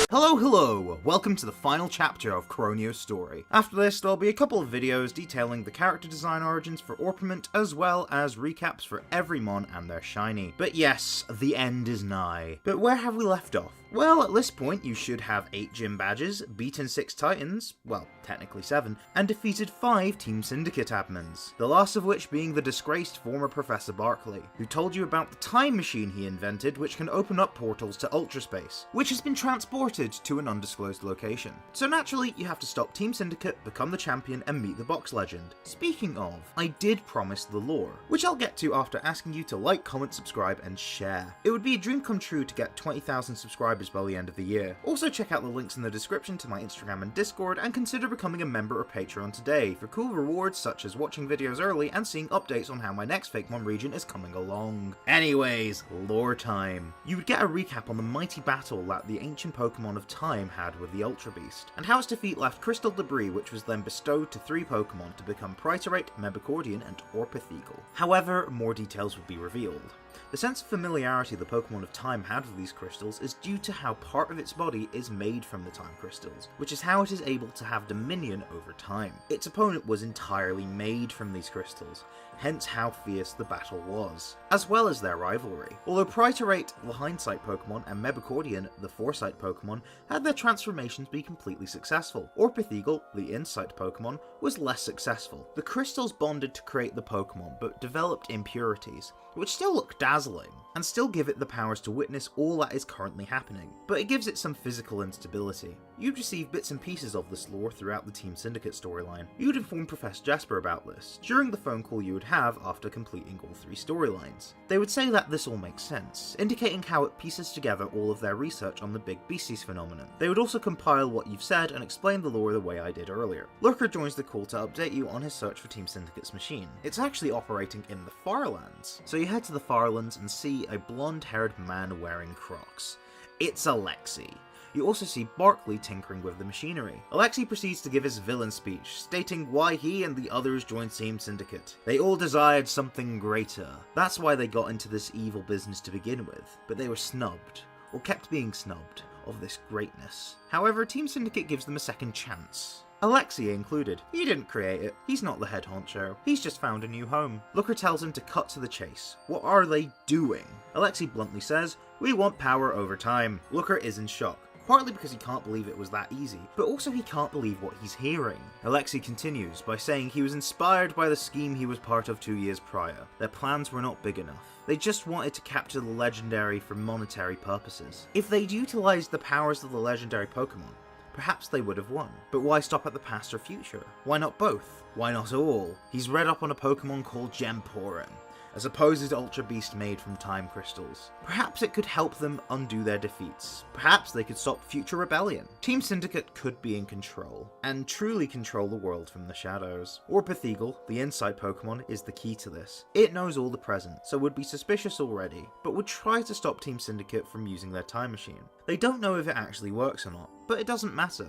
Hello, welcome to the final chapter of Croneo's story. After this, there'll be a couple of videos detailing the character design origins for Orpiment, as well as recaps for every mon and their shiny. But yes, the end is nigh. But where have we left off? Well, at this point you should have 8 gym badges, beaten 6 titans, well, technically 7, and defeated 5 Team Syndicate admins, the last of which being the disgraced former Professor Barkley, who told you about the time machine he invented which can open up portals to Ultraspace, which has been transported to an undisclosed location. So naturally, you have to stop Team Syndicate, become the champion, and meet the box legend. Speaking of, I did promise the lore, which I'll get to after asking you to like, comment, subscribe, and share. It would be a dream come true to get 20,000 subscribers by the end of the year. Also check out the links in the description to my Instagram and Discord, and consider becoming a member or Patreon today for cool rewards such as watching videos early and seeing updates on how my next Fakemon region is coming along. Anyways, lore time. You would get a recap on the mighty battle that the ancient Pokemon of time had with the Ultra Beast, and how its defeat left crystal debris which was then bestowed to 3 Pokemon to become Pritorate, Mebicordian, and Orpiment. However, more details would be revealed. The sense of familiarity the Pokemon of Time had with these crystals is due to how part of its body is made from the Time crystals, which is how it is able to have dominion over time. Its opponent was entirely made from these crystals, hence how fierce the battle was, as well as their rivalry. Although Pritorate, the Hindsight Pokemon, and Mebicordian, the Foresight Pokemon, had their transformations be completely successful, Orpiment, the Insight Pokemon, was less successful. The crystals bonded to create the Pokemon, but developed impurities, which still look dazzling, and still give it the powers to witness all that is currently happening, but it gives it some physical instability. You'd receive bits and pieces of this lore throughout the Team Syndicate storyline. You'd inform Professor Jasper about this, during the phone call you would have after completing all 3 storylines. They would say that this all makes sense, indicating how it pieces together all of their research on the Big Beasties phenomenon. They would also compile what you've said and explain the lore the way I did earlier. Lurker joins the call to update you on his search for Team Syndicate's machine. It's actually operating in the Farlands, so you head to the Farlands and see a blonde-haired man wearing Crocs. It's Alexi. You also see Barkley tinkering with the machinery. Alexi proceeds to give his villain speech, stating why he and the others joined Team Syndicate. They all desired something greater. That's why they got into this evil business to begin with, but they were snubbed, or kept being snubbed, of this greatness. However, Team Syndicate gives them a second chance. Alexi included. He didn't create it. He's not the head honcho. He's just found a new home. Looker tells him to cut to the chase. What are they doing? Alexi bluntly says, "We want power over time." Looker is in shock, partly because he can't believe it was that easy, but also he can't believe what he's hearing. Alexi continues by saying he was inspired by the scheme he was part of 2 years prior. Their plans were not big enough. They just wanted to capture the legendary for monetary purposes. If they'd utilized the powers of the legendary Pokemon, perhaps they would have won. But why stop at the past or future? Why not both? Why not all? He's read up on a Pokemon called Gemporin, a supposed Ultra Beast made from time crystals. Perhaps it could help them undo their defeats. Perhaps they could stop future rebellion. Team Syndicate could be in control, and truly control the world from the shadows. Orpiment, the Insight Pokemon, is the key to this. It knows all the present, so would be suspicious already, but would try to stop Team Syndicate from using their time machine. They don't know if it actually works or not, but it doesn't matter.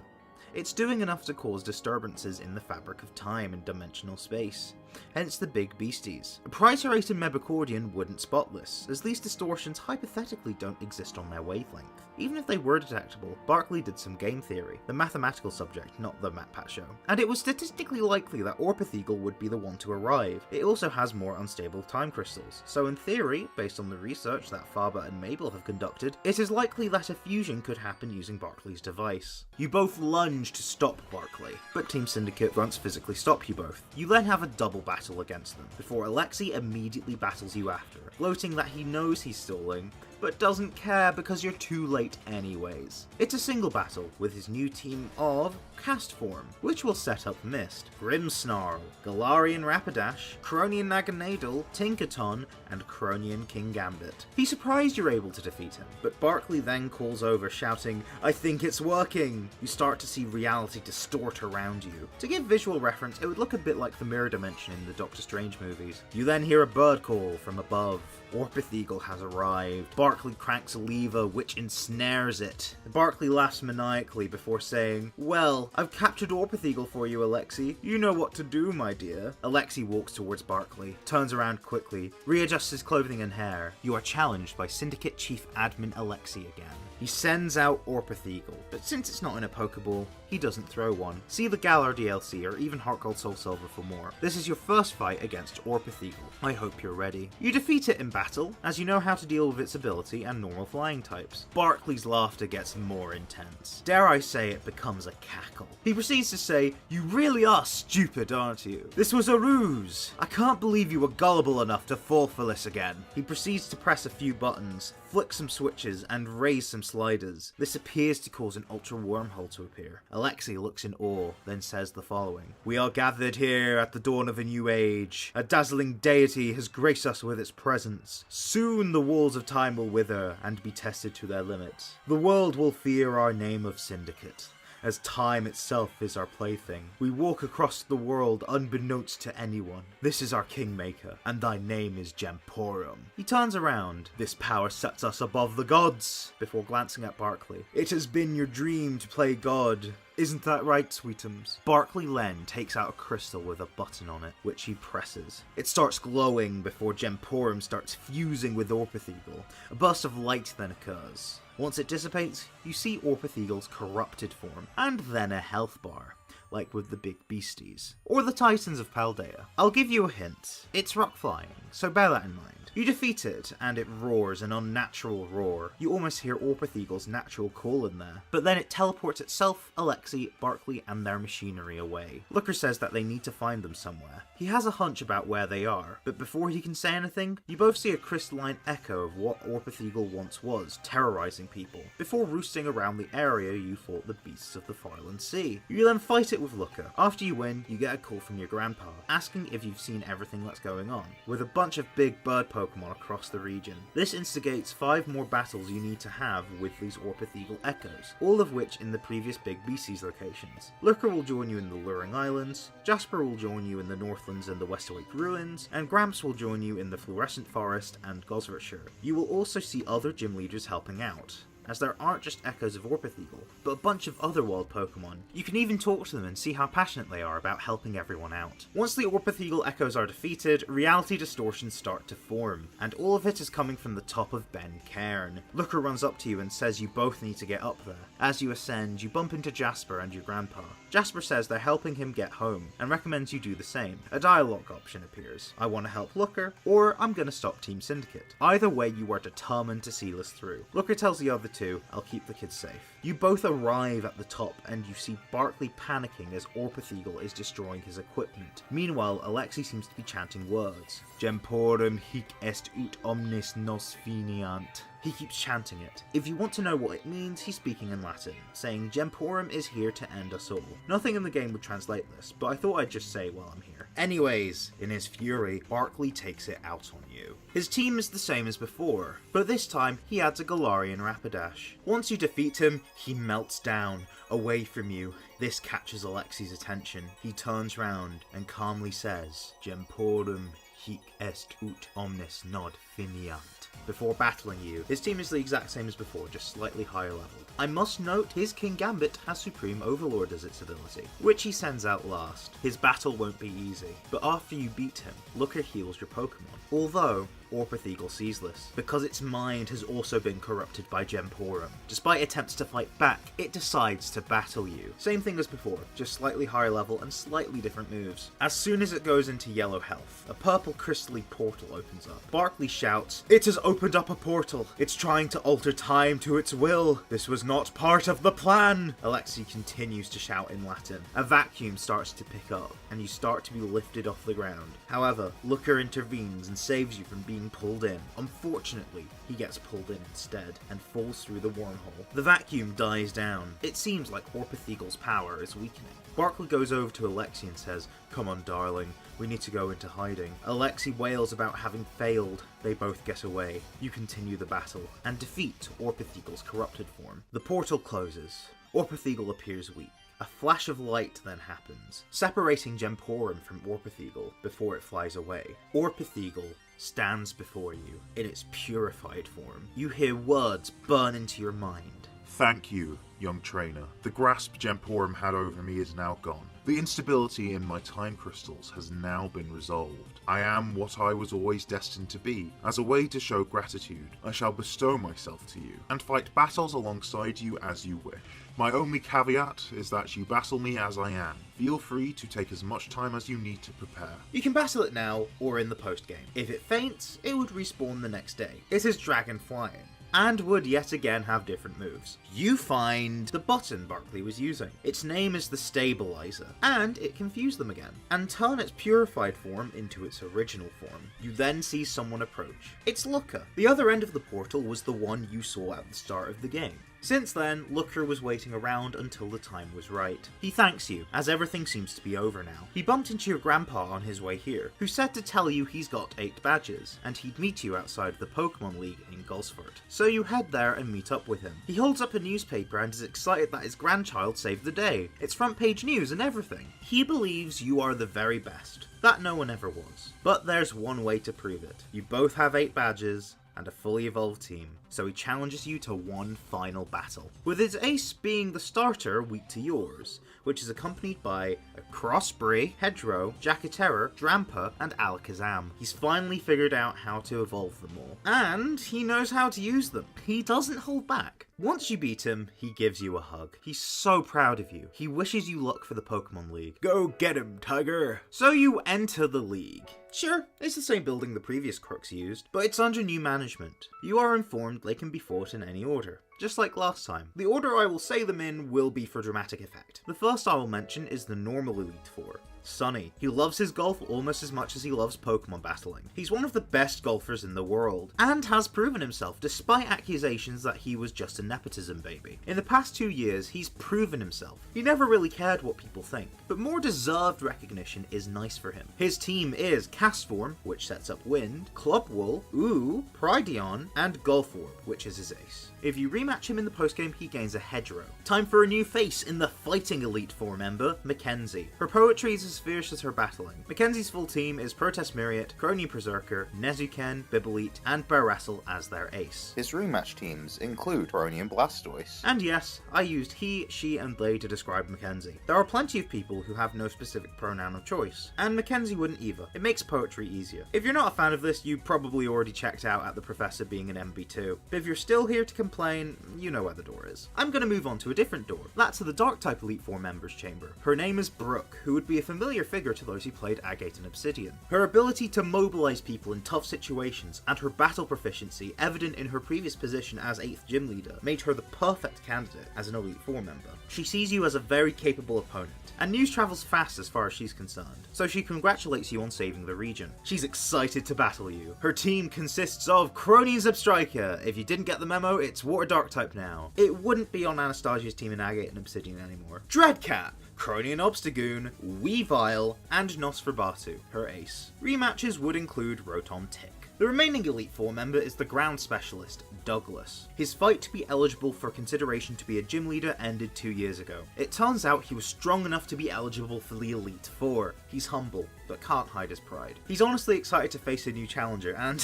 It's doing enough to cause disturbances in the fabric of time and dimensional space, hence the Big Beasties. Pritorate and Mebicordian wouldn't spot this, as these distortions hypothetically don't exist on their wavelength. Even if they were detectable, Barkley did some game theory, the mathematical subject, not the MatPat show, and it was statistically likely that Orpiment would be the one to arrive. It also has more unstable time crystals, so in theory, based on the research that Faber and Mabel have conducted, it is likely that a fusion could happen using Barkley's device. You both lunge to stop Barkley, but Team Syndicate won't physically stop you both. You then have a double battle against them, before Alexi immediately battles you after, gloating that he knows he's stalling, but doesn't care because you're too late anyways. It's a single battle with his new team of Castform, which will set up Mist, Grimmsnarl, Galarian Rapidash, Cronian Naganadel, Tinkaton, and Cronian King Gambit. He's surprised you're able to defeat him, but Barkley then calls over shouting, "I think it's working!" You start to see reality distort around you. To give visual reference, it would look a bit like the mirror dimension in the Doctor Strange movies. You then hear a bird call from above. Orpiment has arrived. Barkley cranks a lever which ensnares it. Barkley laughs maniacally before saying, "Well, I've captured Orpiment for you, Alexi. You know what to do, my dear." Alexi walks towards Barkley, turns around quickly, readjusts his clothing and hair. You are challenged by Syndicate Chief Admin Alexi again. He sends out Orpiment, but since it's not in a Pokeball, he doesn't throw one. See the Galar DLC or even Heart Gold Soul Silver for more. This is your first fight against Orpiment. I hope you're ready. You defeat it in battle, as you know how to deal with its ability and normal flying types. Barkley's laughter gets more intense. Dare I say it becomes a cackle. He proceeds to say, "You really are stupid, aren't you? This was a ruse. I can't believe you were gullible enough to fall for this again." He proceeds to press a few buttons, flick some switches, and raise some sliders. This appears to cause an ultra wormhole to appear. Alexi looks in awe, then says the following: "We are gathered here at the dawn of a new age. A dazzling deity has graced us with its presence. Soon the walls of time will wither and be tested to their limits. The world will fear our name of Syndicate, as time itself is our plaything. We walk across the world unbeknownst to anyone. This is our Kingmaker, and thy name is Gemporum." He turns around. "This power sets us above the gods," before glancing at Barkley. "It has been your dream to play God. Isn't that right, Sweetums?" Barkley Len takes out a crystal with a button on it, which he presses. It starts glowing before Gemporum starts fusing with Orpiment. A burst of light then occurs. Once it dissipates, you see Orpithagle's corrupted form, and then a health bar, like with the big beasties. Or the Titans of Paldea. I'll give you a hint. It's rock flying, so bear that in mind. You defeat it, and it roars an unnatural roar. You almost hear Orpithagle's natural call in there. But then it teleports itself, Alexi, Barkley, and their machinery away. Looker says that they need to find them somewhere. He has a hunch about where they are, but before he can say anything, you both see a crystalline echo of what Orpithage once was, terrorizing people. Before roosting around the area, you fought the beasts of the Farland Sea. You then fight it with Looker. After you win, you get a call from your grandpa, asking if you've seen everything that's going on, with a bunch of big bird Pokemon across the region. This instigates 5 more battles you need to have with these Orpithage echoes, all of which in the previous big BC's locations. Looker will join you in the Luring Islands, Jasper will join you in the Northlands and the Westerwake Ruins, and Gramps will join you in the Fluorescent Forest and Gosvertshire. You will also see other gym leaders helping out, as there aren't just echoes of Orpithage, but a bunch of other wild Pokemon. You can even talk to them and see how passionate they are about helping everyone out. Once the Orpithage echoes are defeated, reality distortions start to form, and all of it is coming from the top of Ben Cairn. Looker runs up to you and says you both need to get up there. As you ascend, you bump into Jasper and your grandpa. Jasper says they're helping him get home, and recommends you do the same. A dialogue option appears. I want to help Looker, or I'm gonna stop Team Syndicate. Either way, you are determined to see this through. Looker tells the other two, I'll keep the kids safe. You both arrive at the top, and you see Barkley panicking as Orpithage is destroying his equipment. Meanwhile, Alexi seems to be chanting words. Gemporum hic est ut omnis nos finiant. He keeps chanting it. If you want to know what it means, he's speaking in Latin, saying Gemporum is here to end us all. Nothing in the game would translate this, but I thought I'd just say while I'm here. Anyways, in his fury, Barkley takes it out on you. His team is the same as before, but this time he adds a Galarian Rapidash. Once you defeat him, he melts down, away from you. This catches Alexi's attention. He turns round and calmly says, Gemporum hic est ut omnes nod finiant. Before battling you. His team is the exact same as before, just slightly higher level. I must note, his King Gambit has Supreme Overlord as its ability, which he sends out last. His battle won't be easy, but after you beat him, Looker heals your Pokemon. Although, Orpithage sees this, because its mind has also been corrupted by Gemporum. Despite attempts to fight back, it decides to battle you. Same thing as before, just slightly higher level and slightly different moves. As soon as it goes into yellow health, a purple crystally portal opens up. Barkley shouts, "It has opened up a portal. It's trying to alter time to its will. This was not part of the plan." Alexi continues to shout in Latin. A vacuum starts to pick up, and you start to be lifted off the ground. However, Looker intervenes and saves you from being pulled in. Unfortunately, he gets pulled in instead and falls through the wormhole. The vacuum dies down. It seems like Orpithage's power is weakening. Barkley goes over to Alexi and says, "Come on, darling, we need to go into hiding." Alexi wails about having failed. They both get away. You continue the battle and defeat Orpithage's corrupted form. The portal closes. Orpithage appears weak. A flash of light then happens, separating Gemporum from Orpithage before it flies away. Orpithage stands before you in its purified form. You hear words burn into your mind. Thank you, young trainer. The grasp Gemporum had over me is now gone. The instability in my time crystals has now been resolved. I am what I was always destined to be. As a way to show gratitude, I shall bestow myself to you, and fight battles alongside you as you wish. My only caveat is that you battle me as I am. Feel free to take as much time as you need to prepare. You can battle it now, or in the post-game. If it faints, it would respawn the next day. It is dragon flying, and would yet again have different moves. You find the button Barkley was using. Its name is the Stabilizer, and it confused them again, and turn its purified form into its original form. You then see someone approach. It's Looker. The other end of the portal was the one you saw at the start of the game. Since then, Looker was waiting around until the time was right. He thanks you, as everything seems to be over now. He bumped into your grandpa on his way here, who said to tell you he's got 8 badges, and he'd meet you outside the Pokémon League in Gulsfort. So you head there and meet up with him. He holds up a newspaper and is excited that his grandchild saved the day. It's front page news and everything. He believes you are the very best, that no one ever was. But there's one way to prove it. You both have 8 badges, and a fully evolved team, so he challenges you to one final battle, with his ace being the starter weak to yours, which is accompanied by a Crossbray, Hedro, Jackaterror, Drampa, and Alakazam. He's finally figured out how to evolve them all, and he knows how to use them. He doesn't hold back. Once you beat him, he gives you a hug. He's so proud of you. He wishes you luck for the Pokemon League. Go get him, Tiger! So you enter the league. Sure, it's the same building the previous Crooks used, but it's under new management. You are informed they can be fought in any order, just like last time. The order I will say them in will be for dramatic effect. The first I will mention is the normal Elite Four. Sunny. He loves his golf almost as much as he loves Pokemon battling. He's one of the best golfers in the world, and has proven himself despite accusations that he was just a nepotism baby. In the past 2 years, he's proven himself. He never really cared what people think, but more deserved recognition is nice for him. His team is Castform, which sets up Wind, Clubwool, Ooh, Prydion, and Golforb, which is his ace. If you rematch him in the postgame, he gains a Hedro. Time for a new face in the Fighting Elite Four member, Mackenzie. Her poetry is as fierce as her battling. Mackenzie's full team is Protest Myriad, Croneo Berserker, Nezuken, Bibelite, and Barasel as their ace. His rematch teams include Croneo and Blastoise. And yes, I used he, she, and they to describe Mackenzie. There are plenty of people who have no specific pronoun of choice, and Mackenzie wouldn't either. It makes poetry easier. If you're not a fan of this, you probably already checked out at the Professor being an MB2. But if you're still here to complain, you know where the door is. I'm gonna move on to a different door. That's to the Dark-type Elite Four members chamber. Her name is Brooke, who would be a familiar figure to those who played Agate and Obsidian. Her ability to mobilize people in tough situations, and her battle proficiency, evident in her previous position as 8th gym leader, made her the perfect candidate as an Elite Four member. She sees you as a very capable opponent, and news travels fast as far as she's concerned, so she congratulates you on saving the region. She's excited to battle you. Her team consists of Croneo Zebstrika. If you didn't get the memo, it's Water Dark type now. It wouldn't be on Anastasia's team in Agate and Obsidian anymore. Dreadcap, Croneo Obstagoon, Weavile, and Nosferatu, her ace. Rematches would include Rotom Tick. The remaining Elite Four member is the ground specialist, Douglas. His fight to be eligible for consideration to be a gym leader ended 2 years ago. It turns out he was strong enough to be eligible for the Elite Four. He's humble, but can't hide his pride. He's honestly excited to face a new challenger, and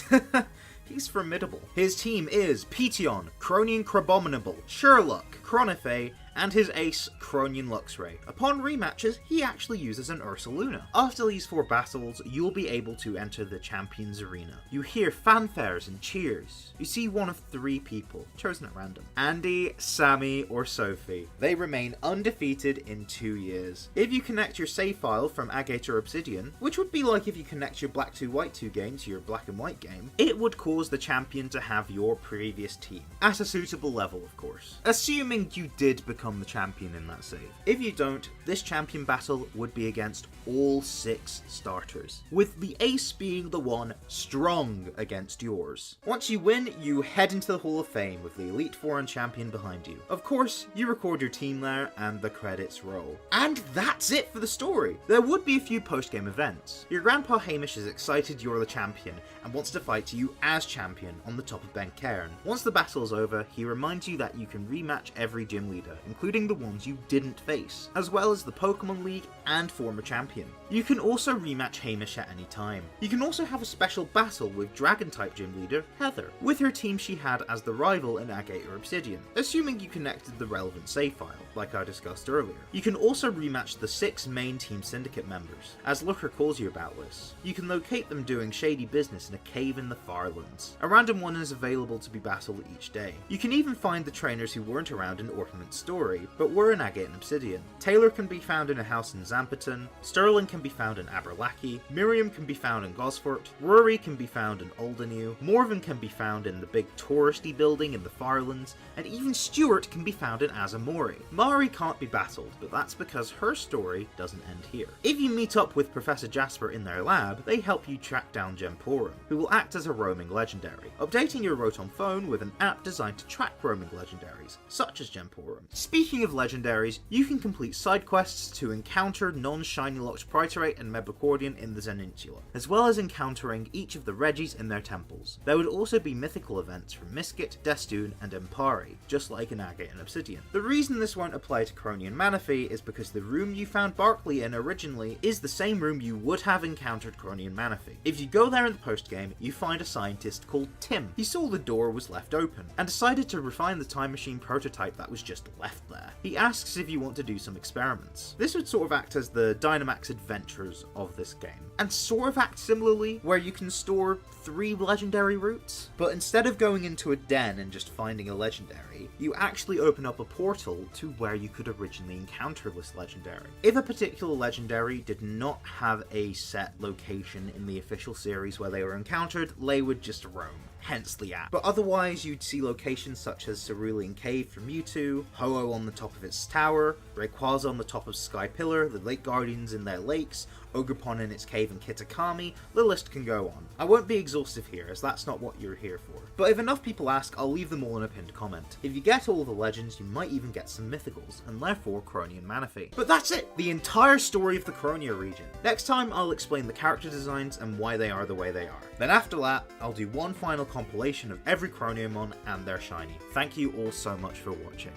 he's formidable. His team is Petion, Croneo Crabominable, Sherlock, Cronifay, and his ace, Croneo Luxray. Upon rematches, he actually uses an Ursaluna. After these 4 battles, you'll be able to enter the Champions Arena. You hear fanfares and cheers. You see one of 3 people, chosen at random. Andy, Sammy, or Sophie. They remain undefeated in 2 years. If you connect your save file from Agate or Obsidian, which would be like if you connect your Black 2 White 2 game to your Black and White game, it would cause the champion to have your previous team. At a suitable level, of course. Assuming you did become the champion in that save. If you don't, this champion battle would be against all 6 starters, with the ace being the one strong against yours. Once you win, you head into the Hall of Fame with the Elite Four and champion behind you. Of course, you record your team there and the credits roll. And that's it for the story. There would be a few post-game events. Your grandpa Hamish is excited you're the champion and wants to fight you as champion on the top of Ben Cairn. Once the battle is over, he reminds you that you can rematch every gym leader, including the ones you didn't face, as well as the Pokémon League and former champion. You can also rematch Hamish at any time. You can also have a special battle with Dragon-type gym leader Heather, with her team she had as the rival in Agate or Obsidian, assuming you connected the relevant save file, like I discussed earlier. You can also rematch the 6 main Team Syndicate members, as Looker calls you about this. You can locate them doing shady business in a cave in the Farlands. A random one is available to be battled each day. You can even find the trainers who weren't around in Orpiment's story, but were in Agate and Obsidian. Taylor can be found in a house in Zampeton, Sterling can be found in Aberlachy, Miriam can be found in Gosfort, Rory can be found in Aldeniu, Morven can be found in the big touristy building in the Farlands, and even Stuart can be found in Azamori. Mari can't be battled, but that's because her story doesn't end here. If you meet up with Professor Jasper in their lab, they help you track down Gemporum, who will act as a roaming legendary, updating your Rotom phone with an app designed to track roaming legendaries, such as Gemporum. Speaking of legendaries, you can complete side quests to encounter non-shiny locked Priorate and Mebacordian in the Zeninsula, as well as encountering each of the Regis in their temples. There would also be mythical events from Miskit, Destoon, and Empari, just like in Agate and Obsidian. The reason this won't apply to Croneo and Manaphy is because the room you found Barkley in originally is the same room you would have encountered Croneo and Manaphy. If you go there in the post-game, you find a scientist called Tim. He saw the door was left open, and decided to refine the time machine prototype that was just left there. He asks if you want to do some experiments. This would sort of act as the Dynamax adventures of this game, and sort of act similarly, where you can store 3 legendary roots, but instead of going into a den and just finding a legendary, you actually open up a portal to where you could originally encounter this legendary. If a particular legendary did not have a set location in the official series where they were encountered, they would just roam, hence the app. But otherwise, you'd see locations such as Cerulean Cave for Mewtwo, Ho-Oh on the top of its tower, Rayquaza on the top of Sky Pillar, the Lake Guardians in their lakes, Ogerpon in its cave in Kitakami, the list can go on. I won't be exhaustive here, as that's not what you're here for. But if enough people ask, I'll leave them all in a pinned comment. If you get all the legends, you might even get some mythicals, and therefore Croneo and Manaphy. But that's it! The entire story of the Croneo region. Next time, I'll explain the character designs and why they are the way they are. Then after that, I'll do one final compilation of every Croneomon and their shiny. Thank you all so much for watching.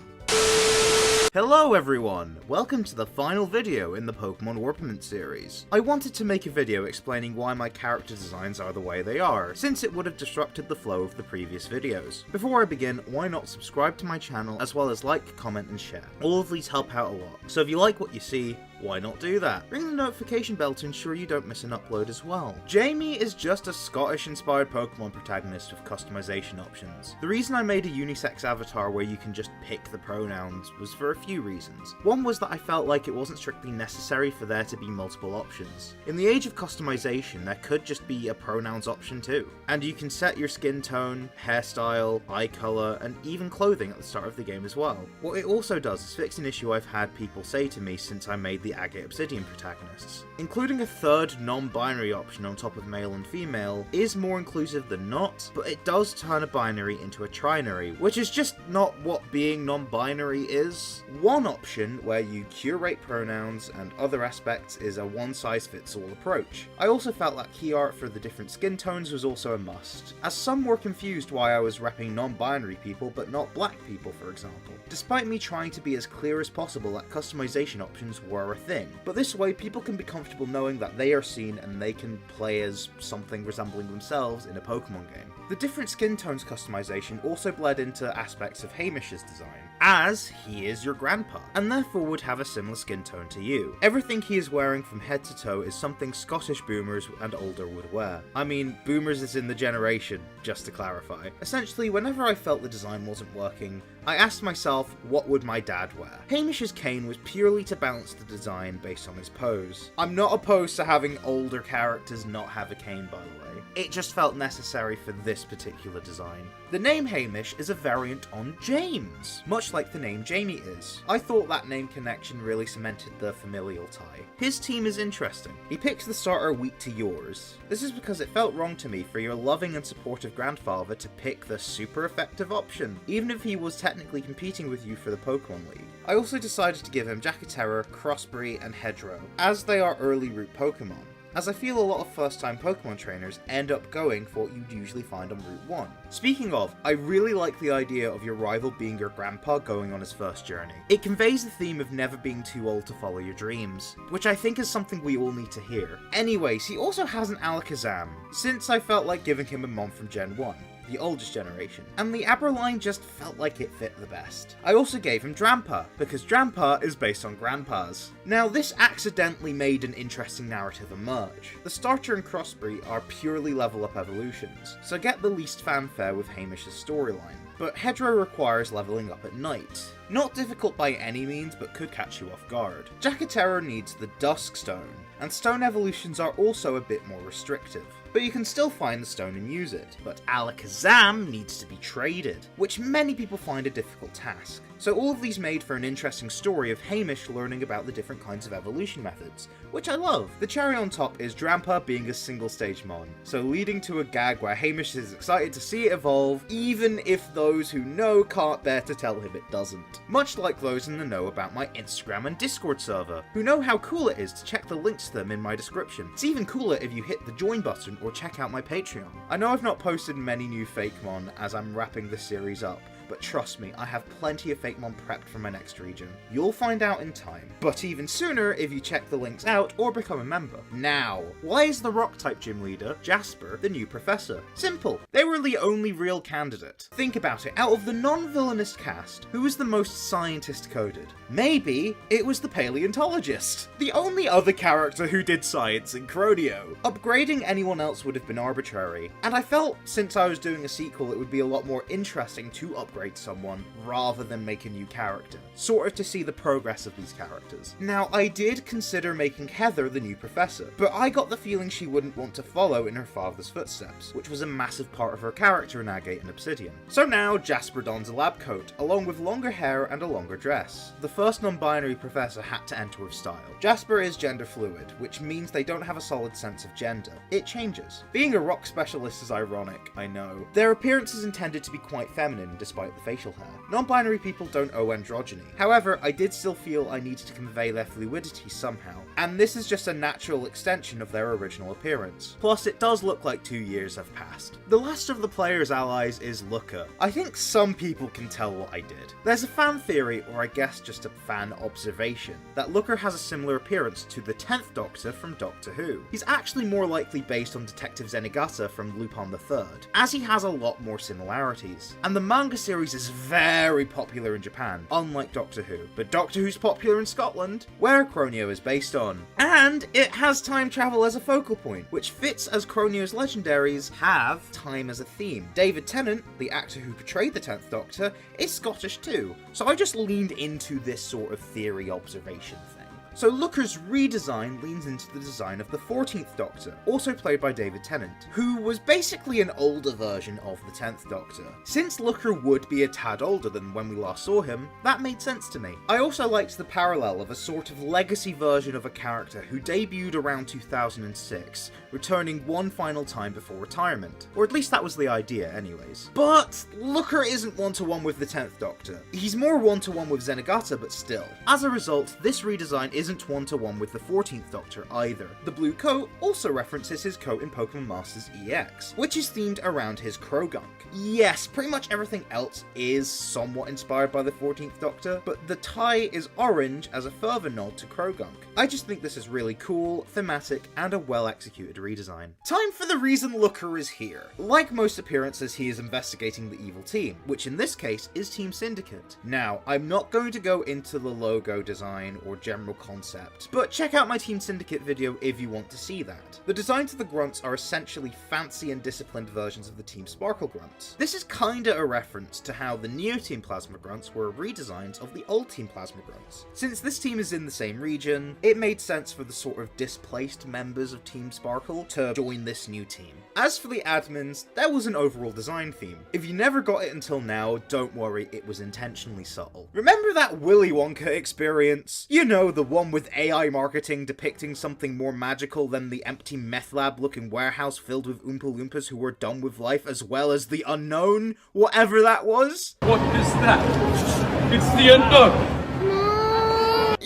Hello everyone! Welcome to the final video in the Pokemon Orpiment series. I wanted to make a video explaining why my character designs are the way they are, since it would have disrupted the flow of the previous videos. Before I begin, why not subscribe to my channel as well as like, comment and share. All of these help out a lot, so if you like what you see, why not do that? Ring the notification bell to ensure you don't miss an upload as well. Jamie is just a Scottish-inspired Pokemon protagonist with customization options. The reason I made a unisex avatar where you can just pick the pronouns was for a few reasons. One was that I felt like it wasn't strictly necessary for there to be multiple options. In the age of customization, there could just be a pronouns option too. And you can set your skin tone, hairstyle, eye colour, and even clothing at the start of the game as well. What it also does is fix an issue I've had people say to me since I made the Agate Obsidian protagonists. Including a third non-binary option on top of male and female is more inclusive than not, but it does turn a binary into a trinary, which is just not what being non-binary is. One option where you curate pronouns and other aspects is a one-size-fits-all approach. I also felt that key art for the different skin tones was also a must, as some were confused why I was repping non-binary people but not black people, for example, despite me trying to be as clear as possible that customization options were a thing. But this way people can be comfortable knowing that they are seen and they can play as something resembling themselves in a Pokemon game. The different skin tones customization also bled into aspects of Hamish's design, as he is your grandpa, and therefore would have a similar skin tone to you. Everything he is wearing from head to toe is something Scottish boomers and older would wear. I mean, boomers is in the generation, just to clarify. Essentially, whenever I felt the design wasn't working, I asked myself, what would my dad wear? Hamish's cane was purely to balance the design based on his pose. I'm not opposed to having older characters not have a cane, by the way. It just felt necessary for this particular design. The name Hamish is a variant on James, much like the name Jamie is. I thought that name connection really cemented the familial tie. His team is interesting. He picks the starter weak to yours. This is because it felt wrong to me for your loving and supportive grandfather to pick the super effective option, even if he was technically competing with you for the Pokemon League. I also decided to give him Jackaterra, Crossbury, and Hedgerow, as they are early route Pokemon. as I feel a lot of first-time Pokemon trainers end up going for what you'd usually find on Route 1. Speaking of, I really like the idea of your rival being your grandpa going on his first journey. It conveys the theme of never being too old to follow your dreams, which I think is something we all need to hear. Anyways, he also has an Alakazam, since I felt like giving him a mom from Gen 1. The oldest generation, and the Abra line just felt like it fit the best. I also gave him Drampa, because Drampa is based on grandpas. Now this accidentally made an interesting narrative emerge. The starter and Crossbreed are purely level up evolutions, so get the least fanfare with Hamish's storyline. But Hedro requires leveling up at night. Not difficult by any means, but could catch you off guard. Jacatero needs the Dusk Stone, and stone evolutions are also a bit more restrictive. But you can still find the stone and use it. But Alakazam needs to be traded, which many people find a difficult task. So all of these made for an interesting story of Hamish learning about the different kinds of evolution methods, which I love. The cherry on top is Drampa being a single stage mon, so leading to a gag where Hamish is excited to see it evolve, even if those who know can't bear to tell him it doesn't. Much like those in the know about my Instagram and Discord server, who know how cool it is to check the links to them in my description. It's even cooler if you hit the join button or check out my Patreon. I know I've not posted many new Fakemon as I'm wrapping this series up, but trust me, I have plenty of Fakemon prepped for my next region. You'll find out in time, but even sooner if you check the links out or become a member. Now, why is the Rock-type gym leader, Jasper, the new professor? Simple, they were the only real candidate. Think about it, out of the non-villainous cast, who was the most scientist-coded? Maybe it was the paleontologist, the only other character who did science in Croneo. Upgrading anyone else would have been arbitrary, and I felt since I was doing a sequel it would be a lot more interesting to upgrade someone rather than make a new character, sort of to see the progress of these characters. Now, I did consider making Heather the new professor, but I got the feeling she wouldn't want to follow in her father's footsteps, which was a massive part of her character in Agate and Obsidian. So now Jasper dons a lab coat, along with longer hair and a longer dress. The first non-binary professor had to enter with style. Jasper is gender fluid, which means they don't have a solid sense of gender. It changes. Being a rock specialist is ironic, I know. Their appearance is intended to be quite feminine despite the facial hair. Non-binary people don't owe androgyny. However, I did still feel I needed to convey their fluidity somehow, and this is just a natural extension of their original appearance. Plus, it does look like 2 years have passed. The last of the player's allies is Looker. I think some people can tell what I did. There's a fan theory, or I guess just a fan observation, that Looker has a similar appearance to the 10th Doctor from Doctor Who. He's actually more likely based on Detective Zenigata from Lupin III, as he has a lot more similarities. And the manga series is very popular in Japan, unlike Doctor Who, but Doctor Who's popular in Scotland, where Croneo is based on. And it has time travel as a focal point, which fits as Croneo's legendaries have time as a theme. David Tennant, the actor who portrayed the 10th Doctor, is Scottish too, so I just leaned into this sort of theory observation thing. So Looker's redesign leans into the design of the 14th Doctor, also played by David Tennant, who was basically an older version of the 10th Doctor. Since Looker would be a tad older than when we last saw him, that made sense to me. I also liked the parallel of a sort of legacy version of a character who debuted around 2006, returning one final time before retirement. Or at least that was the idea anyways. But Looker isn't one-to-one with the 10th Doctor. He's more one-to-one with Zenigata, but still. As a result, this redesign isn't one-to-one with the 14th Doctor either. The blue coat also references his coat in Pokemon Masters EX, which is themed around his Krogunk. Yes, pretty much everything else is somewhat inspired by the 14th Doctor, but the tie is orange as a further nod to Krogunk. I just think this is really cool, thematic, and a well-executed redesign. Time for the reason Looker is here. Like most appearances, he is investigating the evil team, which in this case is Team Syndicate. Now, I'm not going to go into the logo design or general concept, but check out my Team Syndicate video if you want to see that. The designs of the grunts are essentially fancy and disciplined versions of the Team Sparkle grunts. This is kinda a reference to how the Neo Team Plasma grunts were redesigns of the old Team Plasma grunts. Since this team is in the same region, it made sense for the sort of displaced members of Team Sparkle to join this new team. As for the admins, there was an overall design theme. If you never got it until now, don't worry, it was intentionally subtle. Remember that Willy Wonka experience? You know, the one with AI marketing depicting something more magical than the empty meth lab looking warehouse filled with Oompa Loompas who were done with life, as well as the unknown, whatever that was? What is that? It's the unknown!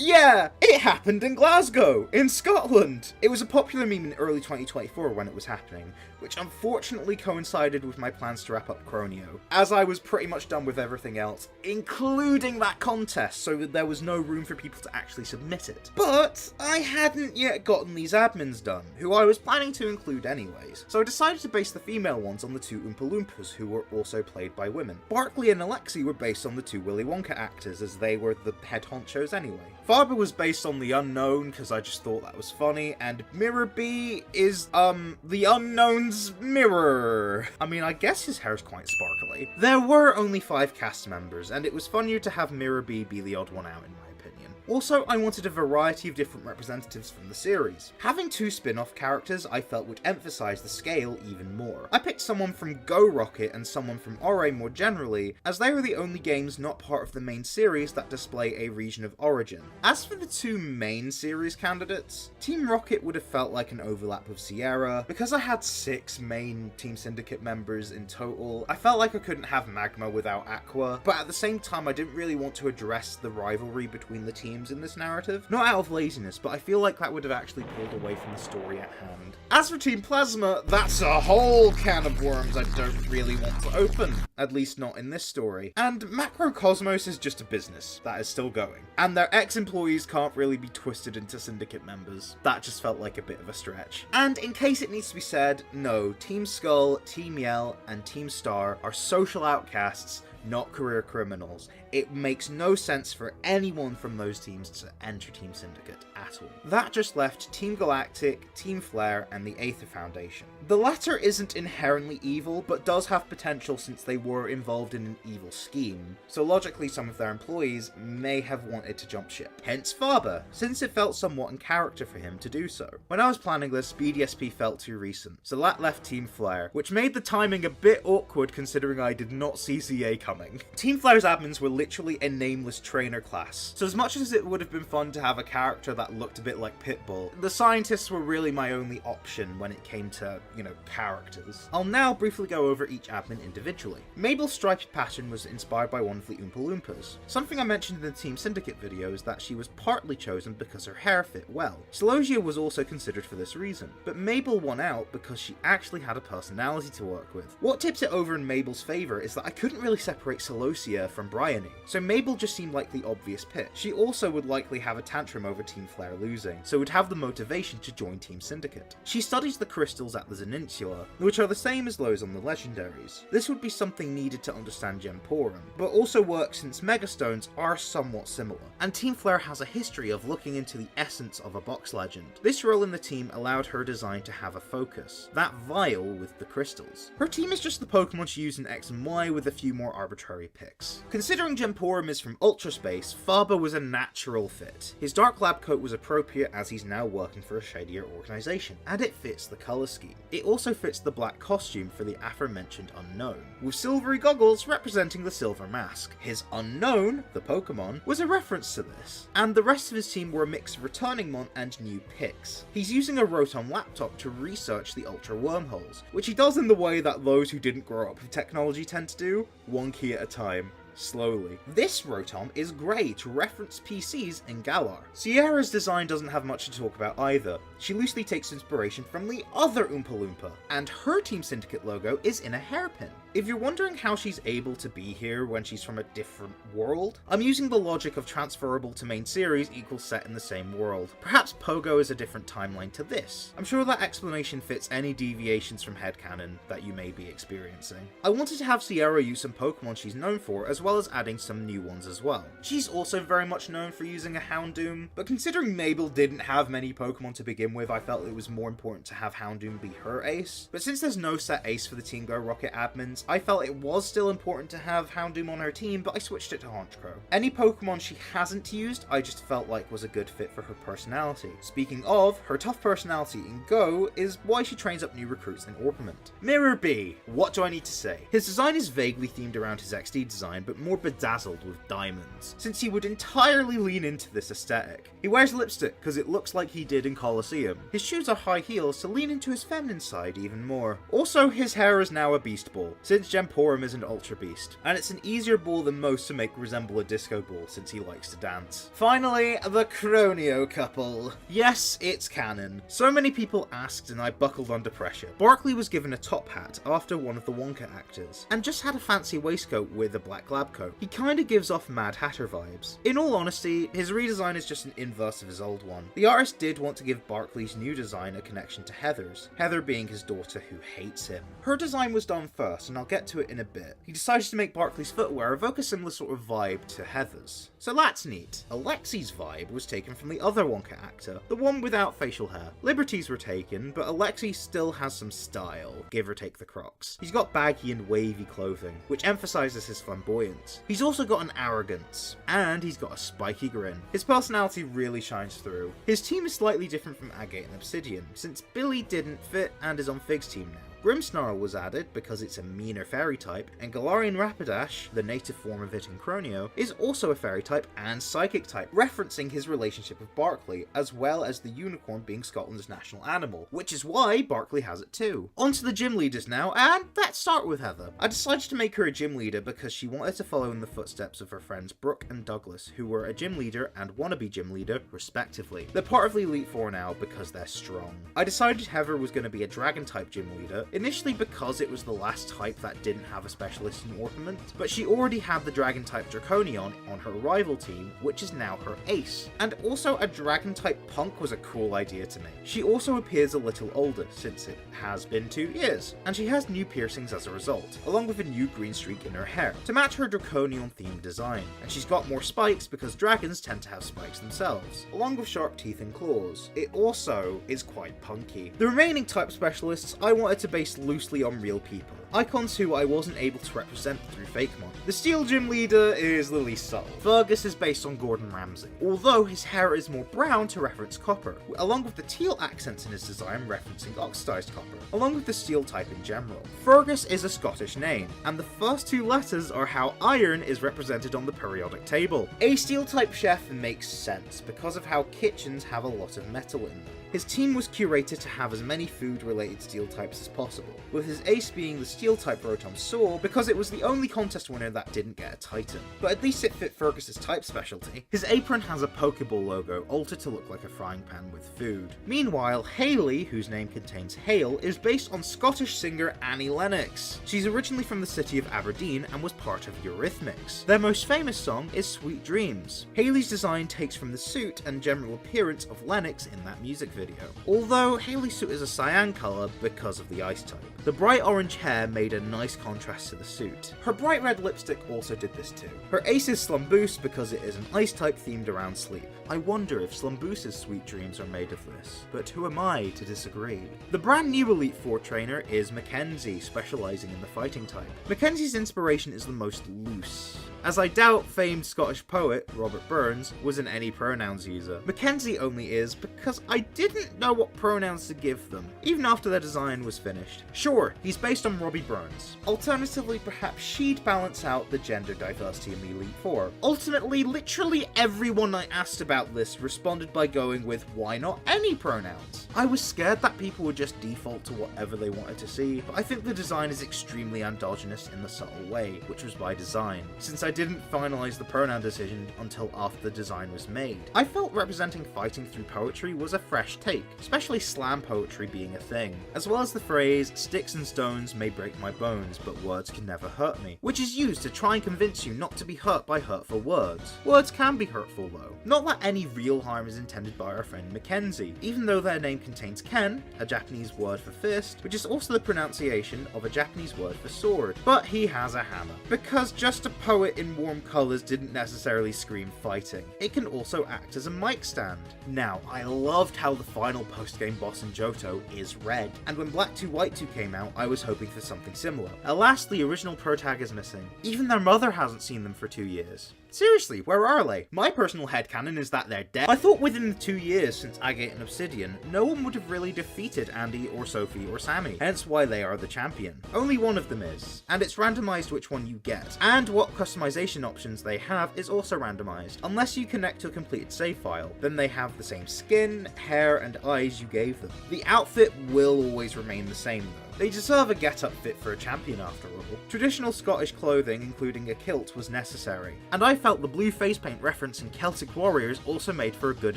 Yeah, it happened in Glasgow, in Scotland. It was a popular meme in early 2024 when it was happening, which unfortunately coincided with my plans to wrap up Croneo, as I was pretty much done with everything else, including that contest, so that there was no room for people to actually submit it. But I hadn't yet gotten these admins done, who I was planning to include anyways, so I decided to base the female ones on the two Oompa Loompas, who were also played by women. Barkley and Alexi were based on the two Willy Wonka actors, as they were the head honchos anyway. Farber was based on the unknown, because I just thought that was funny, and Mirror B is, the unknown's mirror. I mean, I guess his hair's quite sparkly. There were only 5 cast members, and it was funnier to have Mirror B be the odd one out in my opinion. Also, I wanted a variety of different representatives from the series. Having 2 spin-off characters I felt would emphasize the scale even more. I picked someone from Go Rocket and someone from Ore more generally, as they were the only games not part of the main series that display a region of origin. As for the 2 main series candidates, Team Rocket would have felt like an overlap of Sierra. Because I had 6 main Team Syndicate members in total, I felt like I couldn't have Magma without Aqua, but at the same time I didn't really want to address the rivalry between the teams in this narrative. Not out of laziness, but I feel like that would have actually pulled away from the story at hand. As for Team Plasma, that's a whole can of worms I don't really want to open. At least not in this story. And Macrocosmos is just a business that is still going. And their ex-employees can't really be twisted into Syndicate members. That just felt like a bit of a stretch. And in case it needs to be said, no, Team Skull, Team Yell, and Team Star are social outcasts, not career criminals. It makes no sense for anyone from those teams to enter Team Syndicate at all. That just left Team Galactic, Team Flare, and the Aether Foundation. The latter isn't inherently evil, but does have potential since they were involved in an evil scheme, so logically some of their employees may have wanted to jump ship. Hence Faber, since it felt somewhat in character for him to do so. When I was planning this, BDSP felt too recent, so that left Team Flare, which made the timing a bit awkward considering I did not see CA coming. Team Flare's admins were literally a nameless trainer class, so as much as it would have been fun to have a character that looked a bit like Pitbull, the scientists were really my only option when it came to, characters. I'll now briefly go over each admin individually. Mabel's striped pattern was inspired by one of the Oompa Loompas. Something I mentioned in the Team Syndicate video is that she was partly chosen because her hair fit well. Celosia was also considered for this reason, but Mabel won out because she actually had a personality to work with. What tips it over in Mabel's favour is that I couldn't really separate Celosia from Bryony, so Mabel just seemed like the obvious pick. She also would likely have a tantrum over Team Flare losing, so would have the motivation to join Team Syndicate. She studies the crystals at the Zeninsula, which are the same as those on the legendaries. This would be something needed to understand Gemporum, but also works since Megastones are somewhat similar. And Team Flare has a history of looking into the essence of a box legend. This role in the team allowed her design to have a focus, that vial with the crystals. Her team is just the Pokemon she used in X and Y with a few more arbitrary picks. Considering Gemporum is from Ultra Space, Faber was a natural fit. His dark lab coat was appropriate as he's now working for a shadier organization, and it fits the colour scheme. It also fits the black costume for the aforementioned Unknown, with silvery goggles representing the Silver Mask. His Unknown, the Pokemon, was a reference to this, and the rest of his team were a mix of returning Mon and new picks. He's using a Rotom laptop to research the Ultra Wormholes, which he does in the way that those who didn't grow up with technology tend to do, one key at a time. Slowly. This Rotom is grey to reference PCs in Galar. Sierra's design doesn't have much to talk about either. She loosely takes inspiration from the other Oompa Loompa, and her Team Syndicate logo is in a hairpin. If you're wondering how she's able to be here when she's from a different world, I'm using the logic of transferable to main series equals set in the same world. Perhaps Pogo is a different timeline to this. I'm sure that explanation fits any deviations from headcanon that you may be experiencing. I wanted to have Sierra use some Pokemon she's known for, as well as adding some new ones as well. She's also very much known for using a Houndoom, but considering Mabel didn't have many Pokemon to begin with, I felt it was more important to have Houndoom be her ace. But since there's no set ace for the Team Go Rocket admins, I felt it was still important to have Houndoom on her team, but I switched it to Honchkrow. Any Pokemon she hasn't used, I just felt like was a good fit for her personality. Speaking of, her tough personality in Go is why she trains up new recruits in Orpiment. Mirror B, what do I need to say? His design is vaguely themed around his XD design, but more bedazzled with diamonds, since he would entirely lean into this aesthetic. He wears lipstick because it looks like he did in Colosseum. His shoes are high heels to lean into his feminine side even more. Also, his hair is now a beast ball, since Gemporum is an Ultra Beast, and it's an easier ball than most to make resemble a disco ball since he likes to dance. Finally, the Croneo couple. Yes, it's canon. So many people asked and I buckled under pressure. Barkley was given a top hat after one of the Wonka actors, and just had a fancy waistcoat with a black lab coat. He kinda gives off Mad Hatter vibes. In all honesty, his redesign is just an inverse of his old one. The artist did want to give Barkley's new design a connection to Heather's, Heather being his daughter who hates him. Her design was done first, and I'll get to it in a bit. He decided to make Barkley's footwear evoke a similar sort of vibe to Heather's. So that's neat. Alexi's vibe was taken from the other Wonka actor, the one without facial hair. Liberties were taken, but Alexi still has some style, give or take the Crocs. He's got baggy and wavy clothing, which emphasizes his flamboyance. He's also got an arrogance, and he's got a spiky grin. His personality really shines through. His team is slightly different from Agate and Obsidian, since Billy didn't fit and is on Fig's team now. Grimmsnarl was added because it's a meaner fairy type, and Galarian Rapidash, the native form of it in Croneo, is also a fairy type and psychic type, referencing his relationship with Barkley, as well as the unicorn being Scotland's national animal, which is why Barkley has it too. On to the gym leaders now, and let's start with Heather. I decided to make her a gym leader because she wanted to follow in the footsteps of her friends Brooke and Douglas, who were a gym leader and wannabe gym leader, respectively. They're part of the Elite Four now because they're strong. I decided Heather was going to be a dragon type gym leader, initially because it was the last type that didn't have a specialist in Orpiment, but she already had the dragon type Draconion on her rival team, which is now her ace. And also a dragon type punk was a cool idea to me. She also appears a little older, since it has been 2 years, and she has new piercings as a result, along with a new green streak in her hair, to match her Draconion themed design. And she's got more spikes because dragons tend to have spikes themselves, along with sharp teeth and claws. It also is quite punky. The remaining type specialists I wanted to base loosely on real people, icons who I wasn't able to represent through Fakemon. The Steel Gym leader is Lily Subtle. Fergus is based on Gordon Ramsay, although his hair is more brown to reference copper, along with the teal accents in his design referencing oxidized copper, along with the steel type in general. Fergus is a Scottish name, and the first 2 letters are how iron is represented on the periodic table. A steel type chef makes sense because of how kitchens have a lot of metal in them. His team was curated to have as many food-related steel types as possible, with his ace being the steel-type Rotom Saw because it was the only contest winner that didn't get a Titan. But at least it fit Fergus's type specialty. His apron has a Pokeball logo altered to look like a frying pan with food. Meanwhile, Hayley, whose name contains Hale, is based on Scottish singer Annie Lennox. She's originally from the city of Aberdeen and was part of Eurythmics. Their most famous song is Sweet Dreams. Hayley's design takes from the suit and general appearance of Lennox in that music video. Although Hayley's suit is a cyan colour because of the ice type. The bright orange hair made a nice contrast to the suit. Her bright red lipstick also did this too. Her ace is Slumboos because it is an ice type themed around sleep. I wonder if Slumboos's sweet dreams are made of this, but who am I to disagree? The brand new Elite Four trainer is Mackenzie, specialising in the fighting type. Mackenzie's inspiration is the most loose, as I doubt famed Scottish poet Robert Burns was an any pronouns user. Mackenzie only is because I didn't know what pronouns to give them, even after their design was finished. Sure, he's based on Robbie Burns. Alternatively, perhaps she'd balance out the gender diversity in the Elite Four. Ultimately, literally everyone I asked about this responded by going with why not any pronouns. I was scared that people would just default to whatever they wanted to see, but I think the design is extremely androgynous in the subtle way, which was by design, since I didn't finalize the pronoun decision until after the design was made. I felt representing fighting through poetry was a fresh take, especially slam poetry being a thing, as well as the phrase, sticks and stones may break my bones, but words can never hurt me, which is used to try and convince you not to be hurt by hurtful words. Words can be hurtful though. Not that any real harm is intended by our friend Mackenzie, even though their name contains Ken, a Japanese word for fist, which is also the pronunciation of a Japanese word for sword. But he has a hammer, because just a poet in warm colours didn't necessarily scream fighting. It can also act as a mic stand. Now, I loved how the final post-game boss in Johto is red, and when Black 2 White 2 came out, I was hoping for something similar. Alas, the original pro tag is missing. Even their mother hasn't seen them for 2 years. Seriously, where are they? My personal headcanon is that they're dead. I thought within the 2 years since Agate and Obsidian, no one would have really defeated Andy or Sophie or Sammy, hence why they are the champion. Only one of them is, and it's randomized which one you get, and what customization options they have is also randomized. Unless you connect to a completed save file, then they have the same skin, hair, and eyes you gave them. The outfit will always remain the same though. They deserve a get-up fit for a champion after all. Traditional Scottish clothing, including a kilt, was necessary, and I felt the blue face paint referencing Celtic warriors also made for a good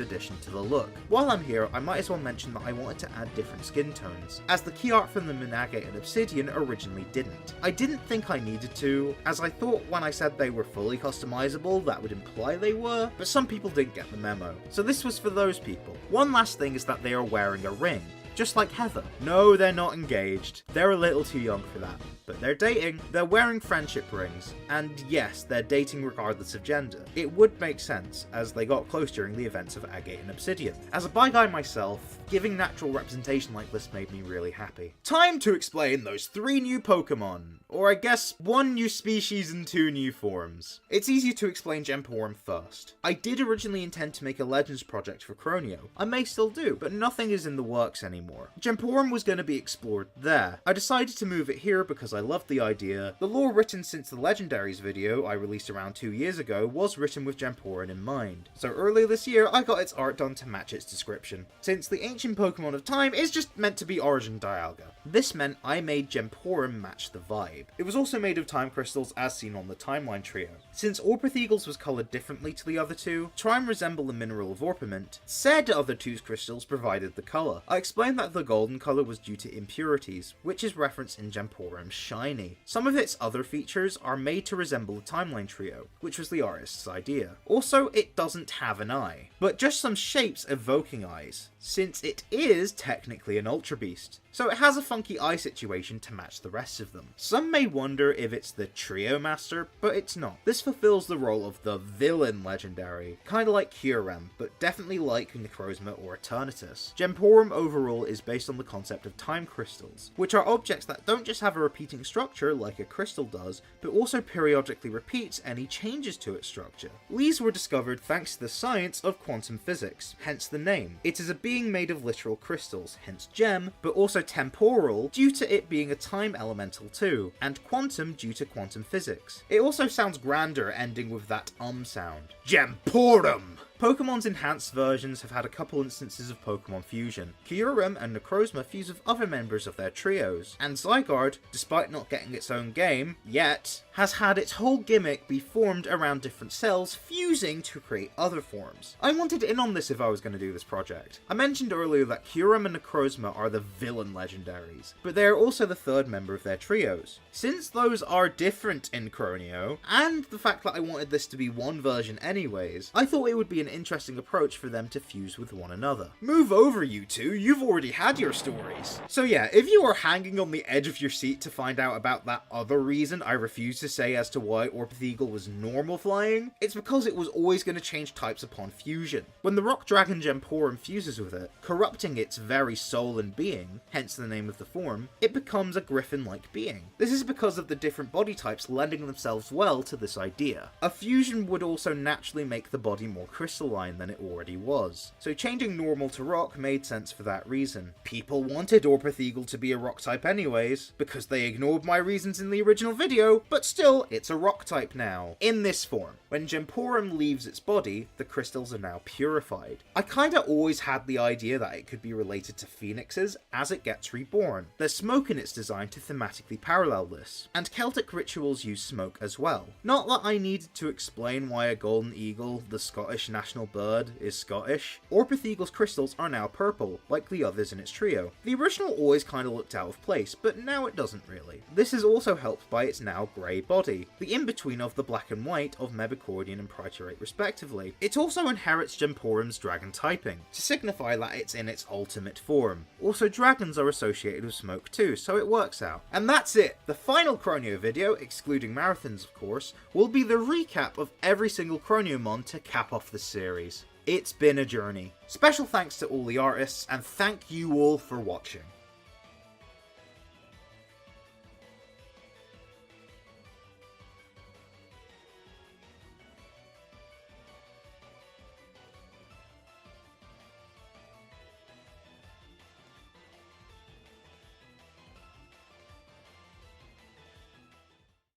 addition to the look. While I'm here, I might as well mention that I wanted to add different skin tones, as the key art from them in Agate and Obsidian originally didn't. I didn't think I needed to, as I thought when I said they were fully customizable that would imply they were, but some people didn't get the memo, so this was for those people. One last thing is that they are wearing a ring, just like Heather. No, they're not engaged. They're a little too young for that. But they're dating, they're wearing friendship rings, and yes, they're dating regardless of gender. It would make sense, as they got close during the events of Agate and Obsidian. As a bi guy myself, giving natural representation like this made me really happy. Time to explain those 3 new Pokémon, or I guess 1 new species and 2 new forms. It's easier to explain Gemporum first. I did originally intend to make a Legends project for Croneo. I may still do, but nothing is in the works anymore. Gemporum was going to be explored there. I decided to move it here because I loved the idea. The lore written since the Legendaries video I released around 2 years ago was written with Gemporum in mind. So earlier this year, I got its art done to match its description, since the ancient Pokemon of time is just meant to be Origin Dialga. This meant I made Gemporum match the vibe. It was also made of time crystals as seen on the timeline trio. Since Orpithegals was coloured differently to the other two, to try and resemble the mineral of Orpiment, said other two's crystals provided the colour. I explained that the golden colour was due to impurities, which is referenced in Gemporum's shiny. Some of its other features are made to resemble the timeline trio, which was the artist's idea. Also, it doesn't have an eye, but just some shapes evoking eyes, since it is technically an Ultra Beast. So it has a funky eye situation to match the rest of them. Some may wonder if it's the Trio Master, but it's not. This fulfills the role of the villain legendary, kinda like Kyurem, but definitely like Necrozma or Eternatus. Gemporum overall is based on the concept of time crystals, which are objects that don't just have a repeating structure like a crystal does, but also periodically repeats any changes to its structure. These were discovered thanks to the science of quantum physics, hence the name. It is a being made of literal crystals, hence gem, but also temporal due to it being a time elemental too, and quantum due to quantum physics. It also sounds grander ending with that sound. Gemporum! Pokemon's enhanced versions have had a couple instances of Pokemon fusion. Kyurem and Necrozma fuse with other members of their trios, and Zygarde, despite not getting its own game, yet, has had its whole gimmick be formed around different cells fusing to create other forms. I wanted in on this if I was going to do this project. I mentioned earlier that Kyurem and Necrozma are the villain legendaries, but they are also the third member of their trios. Since those are different in Croneo, and the fact that I wanted this to be one version anyways, I thought it would be an interesting approach for them to fuse with one another. Move over, you two, you've already had your stories. So yeah, if you are hanging on the edge of your seat to find out about that other reason I refuse to say as to why Orpithegal was normal flying, it's because it was always going to change types upon fusion. When the Rock Dragon Gemporum fuses with it, corrupting its very soul and being, hence the name of the form, it becomes a griffin-like being. This is because of the different body types lending themselves well to this idea. A fusion would also naturally make the body more crystalline than it already was, so changing normal to rock made sense for that reason. People wanted Orpithegal to be a rock type anyways, because they ignored my reasons in the original video, but still, it's a rock type now, in this form. When Gemporum leaves its body, the crystals are now purified. I kinda always had the idea that it could be related to phoenixes as it gets reborn. There's smoke in its design to thematically parallel this, and Celtic rituals use smoke as well. Not that I needed to explain why a golden eagle, the Scottish national bird, is Scottish. Orpithegal's crystals are now purple, like the others in its trio. The original always kinda looked out of place, but now it doesn't really. This is also helped by its now grey body, the in-between of the black and white of Mebicordian and Priturate respectively. It also inherits Gemporum's dragon typing, to signify that it's in its ultimate form. Also, dragons are associated with smoke too, so it works out. And that's it! The final Croneo video, excluding marathons of course, will be the recap of every single Croneomon to cap off the series. It's been a journey. Special thanks to all the artists, and thank you all for watching.